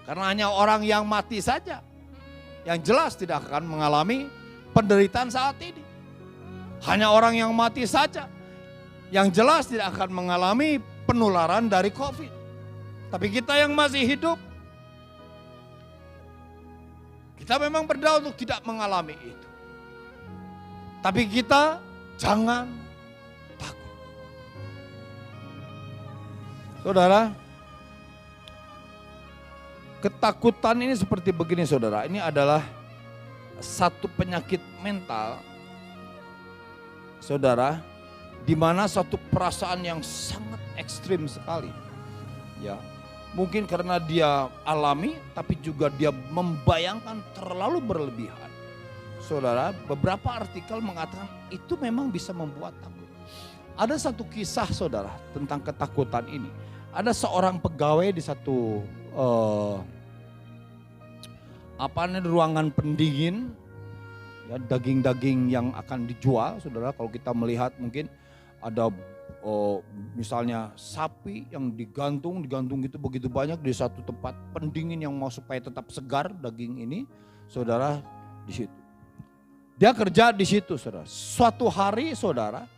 Karena hanya orang yang mati saja yang jelas tidak akan mengalami penderitaan saat ini. Hanya orang yang mati saja yang jelas tidak akan mengalami penularan dari COVID. Tapi kita yang masih hidup, kita memang berdoa untuk tidak mengalami itu. Tapi kita jangan takut. Saudara, ketakutan ini seperti begini saudara. Ini adalah satu penyakit mental, saudara, di mana satu perasaan yang sangat ekstrim sekali. Ya, mungkin karena dia alami, tapi juga dia membayangkan terlalu berlebihan. Saudara, beberapa artikel mengatakan itu memang bisa membuat takut. Ada satu kisah saudara tentang ketakutan ini. Ada seorang pegawai di satu ruangan pendingin, ya, daging-daging yang akan dijual, saudara. Kalau kita melihat mungkin ada misalnya sapi yang digantung gitu begitu banyak di satu tempat pendingin yang mau supaya tetap segar daging ini, saudara, di situ. Dia kerja di situ, saudara. Suatu hari, saudara,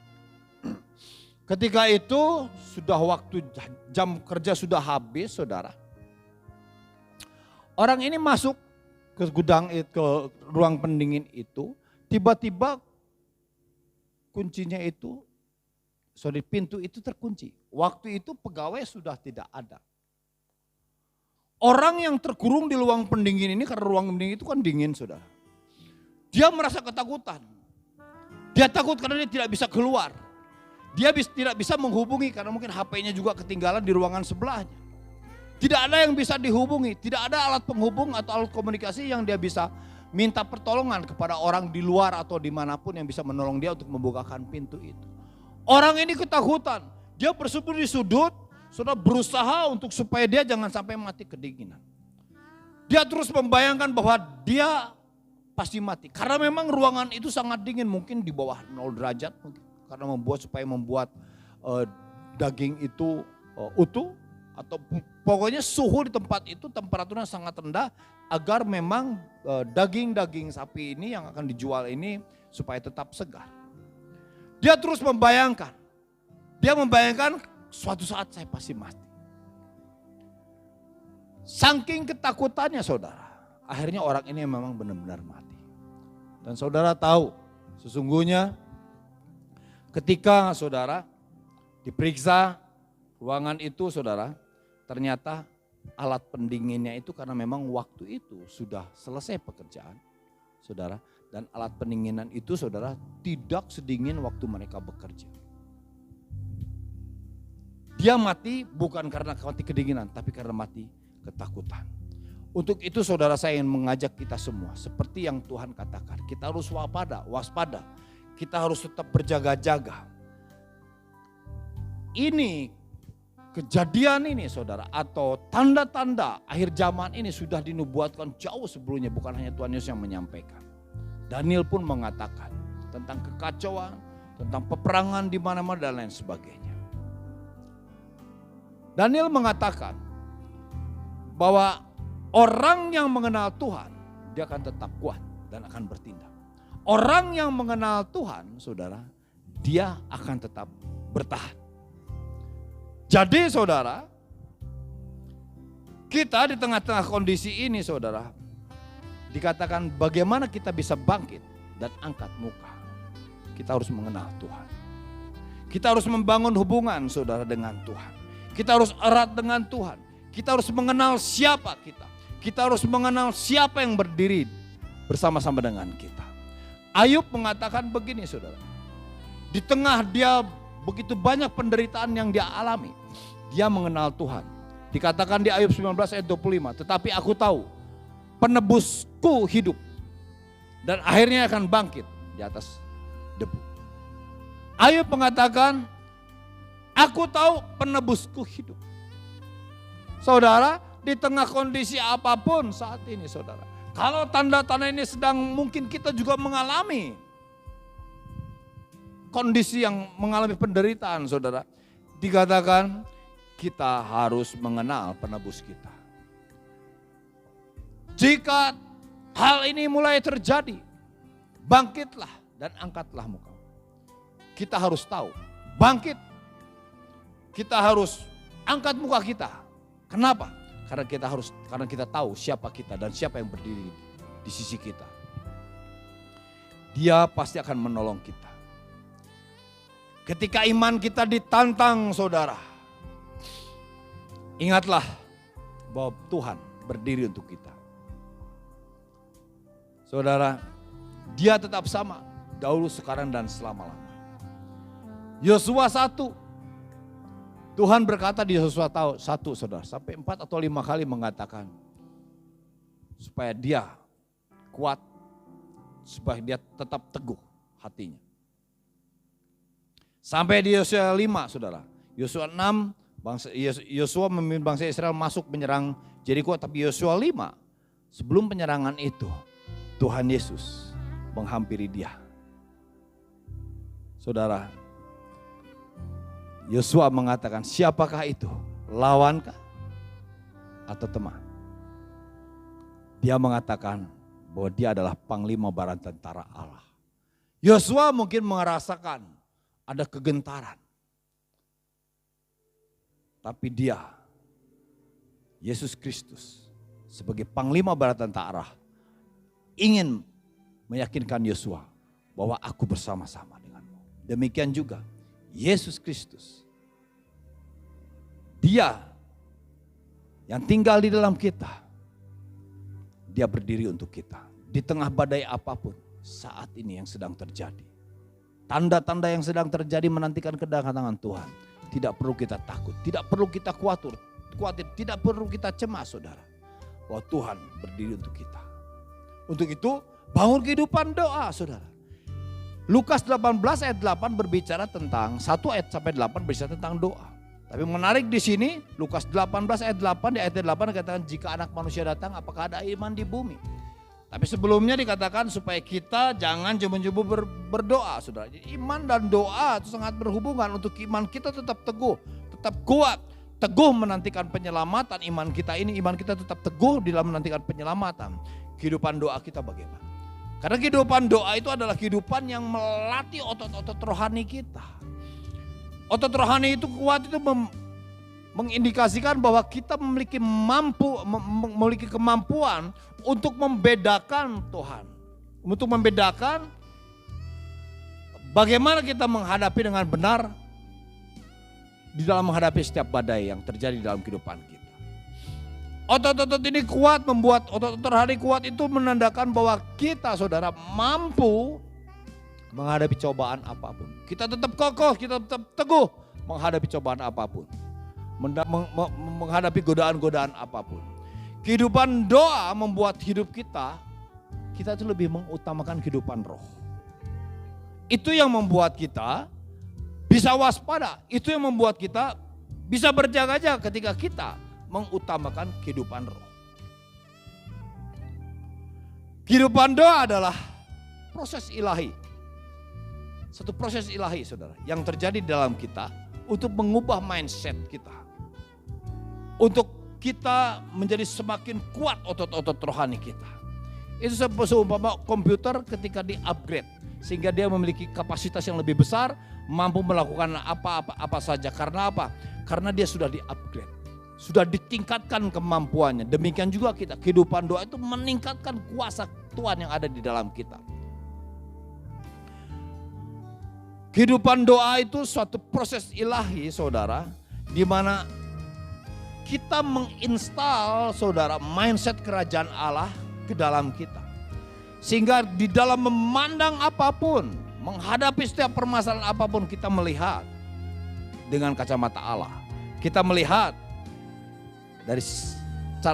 ketika itu sudah waktu jam kerja sudah habis, saudara. Orang ini masuk ke gudang, ke ruang pendingin itu, tiba-tiba kuncinya itu, pintu itu terkunci. Waktu itu pegawai sudah tidak ada. Orang yang terkurung di ruang pendingin ini, karena ruang pendingin itu kan dingin, saudara. Dia merasa ketakutan. Dia takut karena dia tidak bisa keluar. Dia tidak bisa menghubungi karena mungkin HP-nya juga ketinggalan di ruangan sebelahnya. Tidak ada yang bisa dihubungi, tidak ada alat penghubung atau alat komunikasi yang dia bisa minta pertolongan kepada orang di luar atau dimanapun yang bisa menolong dia untuk membukakan pintu itu. Orang ini ketakutan, dia bersembunyi di sudut, sudah berusaha untuk supaya dia jangan sampai mati kedinginan. Dia terus membayangkan bahwa dia pasti mati, karena memang ruangan itu sangat dingin, mungkin di bawah 0 derajat, mungkin, karena supaya membuat daging itu utuh, atau pokoknya suhu di tempat itu temperaturnya sangat rendah, agar memang daging-daging sapi ini yang akan dijual ini supaya tetap segar. Dia terus membayangkan, suatu saat saya pasti mati. Saking ketakutannya saudara, akhirnya orang ini memang benar-benar mati. Dan saudara tahu, sesungguhnya ketika saudara diperiksa ruangan itu saudara, ternyata alat pendinginnya itu karena memang waktu itu sudah selesai pekerjaan saudara. Dan alat pendinginan itu saudara tidak sedingin waktu mereka bekerja. Dia mati bukan karena mati kedinginan, tapi karena mati ketakutan. Untuk itu saudara, saya ingin mengajak kita semua, seperti yang Tuhan katakan, kita harus waspada, kita harus tetap berjaga-jaga. ini, kejadian ini saudara, atau tanda-tanda akhir zaman ini sudah dinubuatkan jauh sebelumnya, bukan hanya Tuhan Yesus yang menyampaikan. Daniel pun mengatakan tentang kekacauan, tentang peperangan di mana-mana dan lain sebagainya. Daniel mengatakan bahwa orang yang mengenal Tuhan, dia akan tetap kuat dan akan bertindak. Orang yang mengenal Tuhan, saudara, dia akan tetap bertahan. Jadi saudara, kita di tengah-tengah kondisi ini saudara, dikatakan bagaimana kita bisa bangkit dan angkat muka. Kita harus mengenal Tuhan. Kita harus membangun hubungan saudara dengan Tuhan. Kita harus erat dengan Tuhan. Kita harus mengenal siapa kita. Kita harus mengenal siapa yang berdiri bersama-sama dengan kita. Ayub mengatakan begini saudara. Di tengah dia begitu banyak penderitaan yang dia alami, dia mengenal Tuhan. Dikatakan di Ayub 19 ayat 25, tetapi aku tahu penebusku hidup dan akhirnya akan bangkit di atas debu. Ayub mengatakan, aku tahu penebusku hidup. Saudara, di tengah kondisi apapun saat ini saudara, kalau tanda-tanda ini sedang mungkin kita juga mengalami kondisi yang mengalami penderitaan saudara, dikatakan kita harus mengenal penebus kita. Jika hal ini mulai terjadi, bangkitlah dan angkatlah muka. Kita harus tahu, bangkit. Kita harus angkat muka kita. Kenapa? Karena kita tahu siapa kita dan siapa yang berdiri di sisi kita. Dia pasti akan menolong kita. Ketika iman kita ditantang saudara, ingatlah bahwa Tuhan berdiri untuk kita. Saudara, dia tetap sama, dahulu, sekarang, dan selama-lamanya. Yosua 1, Tuhan berkata di Yosua 1 saudara, sampai 4 atau 5 kali mengatakan supaya dia kuat, supaya dia tetap teguh hatinya. Sampai di Yosua 5 saudara, Yosua 6, Yosua memimpin bangsa Israel masuk menyerang Jeriko, tapi Yosua 5 sebelum penyerangan itu Tuhan Yesus menghampiri dia. Saudara, Yosua mengatakan, siapakah itu? Lawankah atau teman? Dia mengatakan bahwa dia adalah panglima bala tentara Allah. Yosua mungkin merasakan ada kegentaran. Tapi dia, Yesus Kristus sebagai panglima bala tentara, ingin meyakinkan Yosua bahwa aku bersama-sama denganmu. Demikian juga Yesus Kristus, dia yang tinggal di dalam kita, dia berdiri untuk kita. Di tengah badai apapun saat ini yang sedang terjadi. Tanda-tanda yang sedang terjadi menantikan kedatangan Tuhan. Tidak perlu kita takut, tidak perlu kita khawatir, tidak perlu kita cemas saudara. Bahwa Tuhan berdiri untuk kita. Untuk itu bangun kehidupan doa saudara. Lukas 18 ayat 8 berbicara tentang, 1 ayat sampai 8 berbicara tentang doa. Tapi menarik di sini, Lukas 18 ayat 8, di ayat 8 dikatakan jika anak manusia datang apakah ada iman di bumi. Tapi sebelumnya dikatakan supaya kita jangan jemu-jemu berdoa saudara. Jadi iman dan doa itu sangat berhubungan untuk iman kita tetap teguh, tetap kuat. Teguh menantikan penyelamatan iman kita ini, iman kita tetap teguh di dalam menantikan penyelamatan. Kehidupan doa kita bagaimana? Karena kehidupan doa itu adalah kehidupan yang melatih otot-otot rohani kita. Otot rohani itu kuat, itu mengindikasikan bahwa kita memiliki kemampuan untuk membedakan Tuhan. Untuk membedakan bagaimana kita menghadapi dengan benar di dalam menghadapi setiap badai yang terjadi dalam kehidupan kita. Otot-otot ini kuat, membuat otot-otot rohani kuat itu menandakan bahwa kita saudara mampu menghadapi cobaan apapun. Kita tetap kokoh, kita tetap teguh menghadapi cobaan apapun. Menghadapi godaan-godaan apapun. Kehidupan doa membuat hidup kita itu lebih mengutamakan kehidupan roh. Itu yang membuat kita bisa waspada. Itu yang membuat kita bisa berjaga-jaga ketika kita mengutamakan kehidupan roh. Kehidupan doa adalah proses ilahi. Satu proses ilahi, saudara, yang terjadi dalam kita untuk mengubah mindset kita. Untuk kita menjadi semakin kuat otot-otot rohani kita. Itu seumpama komputer ketika di-upgrade. Sehingga dia memiliki kapasitas yang lebih besar, mampu melakukan apa saja. Karena apa? Karena dia sudah di-upgrade. Sudah ditingkatkan kemampuannya. Demikian juga kita. Kehidupan doa itu meningkatkan kuasa Tuhan yang ada di dalam kita. Kehidupan doa itu suatu proses ilahi, saudara, di mana kita menginstal, saudara, mindset kerajaan Allah ke dalam kita. Sehingga di dalam memandang apapun, menghadapi setiap permasalahan apapun, kita melihat dengan kacamata Allah. Kita melihat dari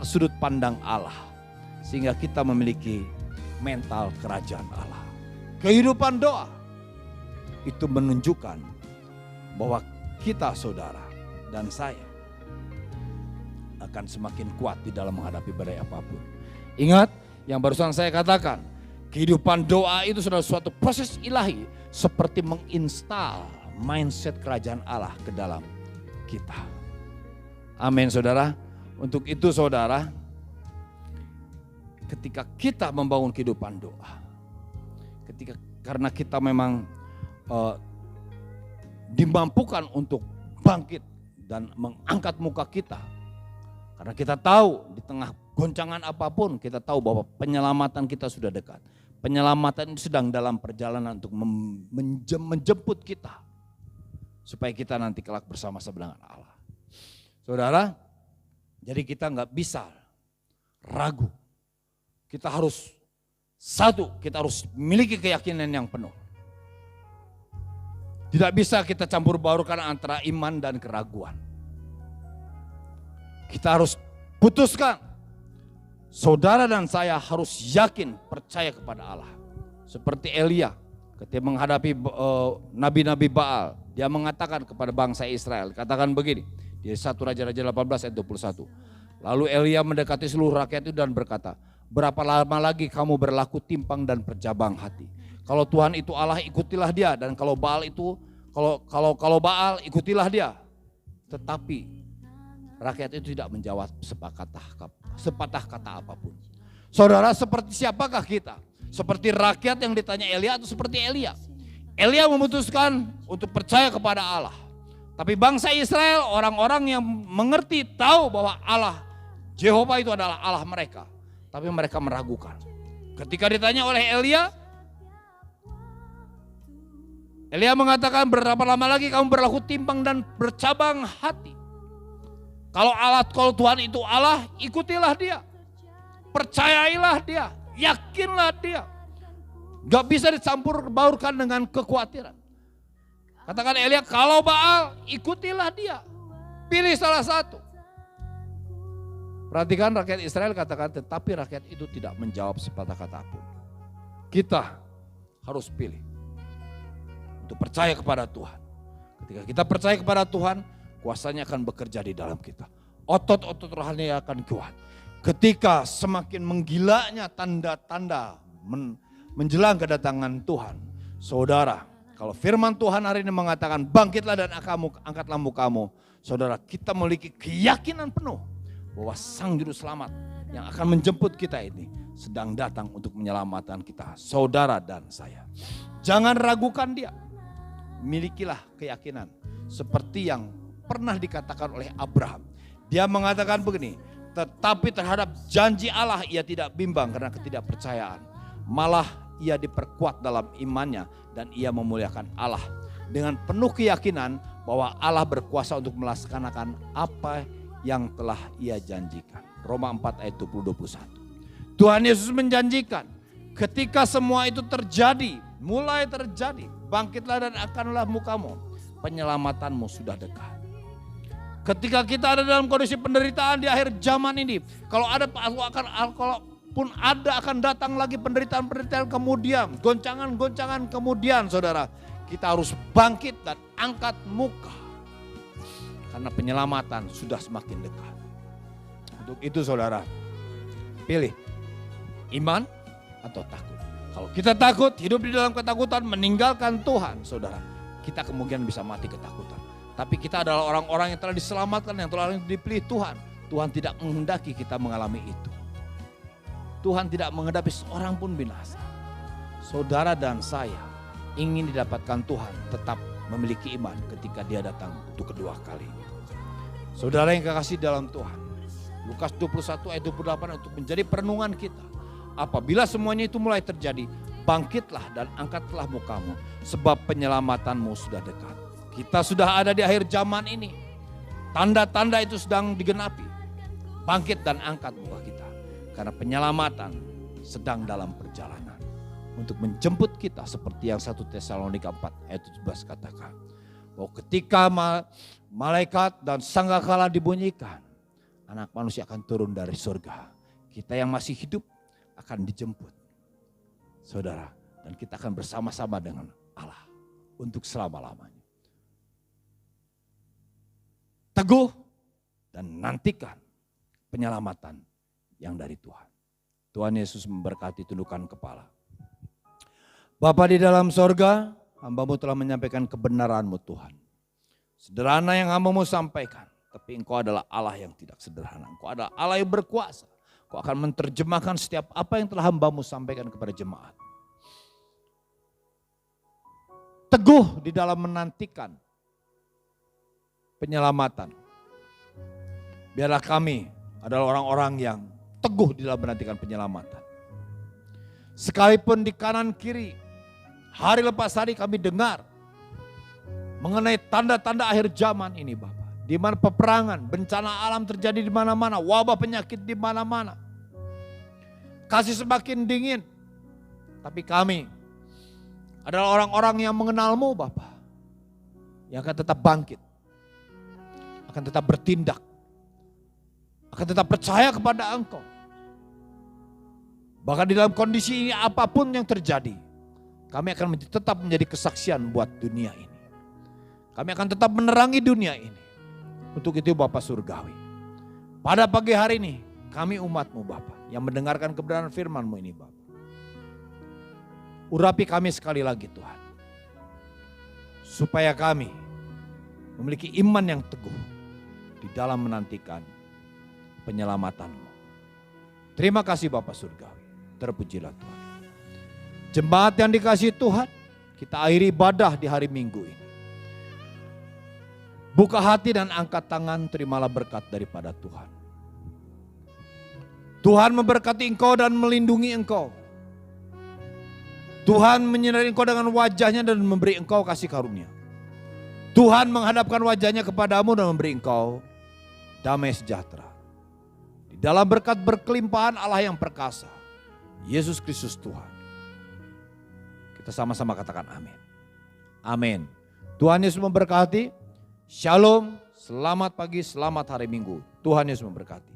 sudut pandang Allah. Sehingga kita memiliki mental kerajaan Allah. Kehidupan doa itu menunjukkan bahwa kita, saudara, dan saya akan semakin kuat di dalam menghadapi badai apapun. Ingat yang barusan saya katakan, kehidupan doa itu sudah suatu proses ilahi seperti menginstal mindset kerajaan Allah ke dalam kita. Amin, saudara. Untuk itu, saudara, ketika kita membangun kehidupan doa, karena kita memang dimampukan untuk bangkit dan mengangkat muka kita. Karena kita tahu di tengah goncangan apapun, kita tahu bahwa penyelamatan kita sudah dekat. Penyelamatan itu sedang dalam perjalanan untuk menjemput kita. Supaya kita nanti kelak bersama-sama dengan Allah. Saudara, jadi kita nggak bisa ragu. Kita harus kita harus memiliki keyakinan yang penuh. Tidak bisa kita campur baurkan antara iman dan keraguan. Kita harus putuskan. Saudara dan saya harus yakin percaya kepada Allah. Seperti Elia ketika menghadapi nabi-nabi Baal. Dia mengatakan kepada bangsa Israel. Katakan begini. Di 1 Raja-Raja 18 ayat 21. Lalu Elia mendekati seluruh rakyat itu dan berkata. Berapa lama lagi kamu berlaku timpang dan bercabang hati? Kalau Tuhan itu Allah, ikutilah dia, dan kalau Baal itu kalau Baal, ikutilah dia. Tetapi rakyat itu tidak menjawab sepatah kata apapun. Saudara, seperti siapakah kita? Seperti rakyat yang ditanya Elia atau seperti Elia? Elia memutuskan untuk percaya kepada Allah. Tapi bangsa Israel, orang-orang yang mengerti, tahu bahwa Allah, Jehovah itu adalah Allah mereka. Tapi mereka meragukan. Ketika ditanya oleh Elia mengatakan, berapa lama lagi kamu berlaku timpang dan bercabang hati? Kalau Tuhan itu Allah, ikutilah dia. Percayailah dia, yakinlah dia. Gak bisa dicampur baurkan dengan kekhawatiran. Katakan Elia, kalau Baal, ikutilah dia. Pilih salah satu. Perhatikan rakyat Israel katakan, tetapi rakyat itu tidak menjawab sepatah kata pun. Kita harus pilih untuk percaya kepada Tuhan. Ketika kita percaya kepada Tuhan, kuasanya akan bekerja di dalam kita. Otot-otot rohani akan kuat. Ketika semakin menggilanya tanda-tanda menjelang kedatangan Tuhan. Saudara, kalau firman Tuhan hari ini mengatakan bangkitlah dan angkatlah mukamu. Saudara, kita memiliki keyakinan penuh bahwa Sang Juru Selamat yang akan menjemput kita ini sedang datang untuk menyelamatkan kita, saudara dan saya. Jangan ragukan dia. Milikilah keyakinan seperti yang pernah dikatakan oleh Abraham. Dia mengatakan begini, tetapi terhadap janji Allah ia tidak bimbang karena ketidakpercayaan. Malah ia diperkuat dalam imannya dan ia memuliakan Allah. Dengan penuh keyakinan bahwa Allah berkuasa untuk melaksanakan apa yang telah ia janjikan. Roma 4 ayat 20-21. Tuhan Yesus menjanjikan ketika semua itu terjadi, mulai terjadi, bangkitlah dan akanlah mukamu, penyelamatanmu sudah dekat. Ketika kita ada dalam kondisi penderitaan di akhir zaman ini, kalaupun ada akan datang lagi penderitaan-penderitaan kemudian, goncangan-goncangan kemudian, saudara, kita harus bangkit dan angkat muka. Karena penyelamatan sudah semakin dekat. Untuk itu saudara, pilih iman atau takut. Kalau kita takut, hidup di dalam ketakutan, meninggalkan Tuhan, saudara, kita kemungkinan bisa mati ketakutan. Tapi kita adalah orang-orang yang telah diselamatkan, yang telah dipilih Tuhan. Tuhan tidak menghendaki kita mengalami itu. Tuhan tidak menghendaki seorang pun binasa. Saudara dan saya ingin didapatkan Tuhan tetap memiliki iman ketika dia datang untuk kedua kali. Saudara yang kekasih dalam Tuhan, Lukas 21 ayat 28 untuk menjadi perenungan kita. Apabila semuanya itu mulai terjadi, bangkitlah dan angkatlah mukamu, sebab penyelamatanmu sudah dekat. Kita sudah ada di akhir zaman ini. Tanda-tanda itu sedang digenapi. Bangkit dan angkat muka kita. Karena penyelamatan sedang dalam perjalanan. Untuk menjemput kita seperti yang 1 Tesalonika 4 ayat 17 katakan. Bahwa ketika malaikat dan sangkakala dibunyikan, Anak Manusia akan turun dari surga. Kita yang masih hidup akan dijemput, saudara, dan kita akan bersama-sama dengan Allah untuk selama-lamanya. Teguh dan nantikan penyelamatan yang dari Tuhan. Tuhan Yesus memberkati, tundukkan kepala. Bapa di dalam sorga, hamba-Mu telah menyampaikan kebenaran-Mu Tuhan. Sederhana yang hamba-Mu sampaikan, tapi Engkau adalah Allah yang tidak sederhana. Engkau adalah Allah yang berkuasa. Kau akan menerjemahkan setiap apa yang telah hamba-Mu sampaikan kepada jemaat. Teguh di dalam menantikan penyelamatan. Biarlah kami adalah orang-orang yang teguh di dalam menantikan penyelamatan. Sekalipun di kanan kiri, hari lepas hari kami dengar mengenai tanda-tanda akhir zaman ini Bapak. Di mana peperangan, bencana alam terjadi di mana-mana, wabah penyakit di mana-mana. Kasih semakin dingin. Tapi kami adalah orang-orang yang mengenal-Mu Bapa. Yang akan tetap bangkit. Akan tetap bertindak. Akan tetap percaya kepada Engkau. Bahkan di dalam kondisi ini apapun yang terjadi, kami akan tetap menjadi kesaksian buat dunia ini. Kami akan tetap menerangi dunia ini. Untuk itu Bapa Surgawi, pada pagi hari ini kami umat-Mu Bapa yang mendengarkan kebenaran firman-Mu ini Bapa. Urapi kami sekali lagi Tuhan. Supaya kami memiliki iman yang teguh di dalam menantikan penyelamatan-Mu. Terima kasih Bapa Surgawi, terpujilah Tuhan. Jemaat yang dikasihi Tuhan, kita akhiri ibadah di hari Minggu ini. Buka hati dan angkat tangan, terimalah berkat daripada Tuhan. Tuhan memberkati engkau dan melindungi engkau. Tuhan menyinari engkau dengan wajahnya dan memberi engkau kasih karunia. Tuhan menghadapkan wajahnya kepadamu dan memberi engkau damai sejahtera. Di dalam berkat berkelimpahan Allah yang perkasa, Yesus Kristus Tuhan. Kita sama-sama katakan amin. Amin. Tuhan Yesus memberkati. Shalom, selamat pagi, selamat hari Minggu. Tuhan Yesus memberkati.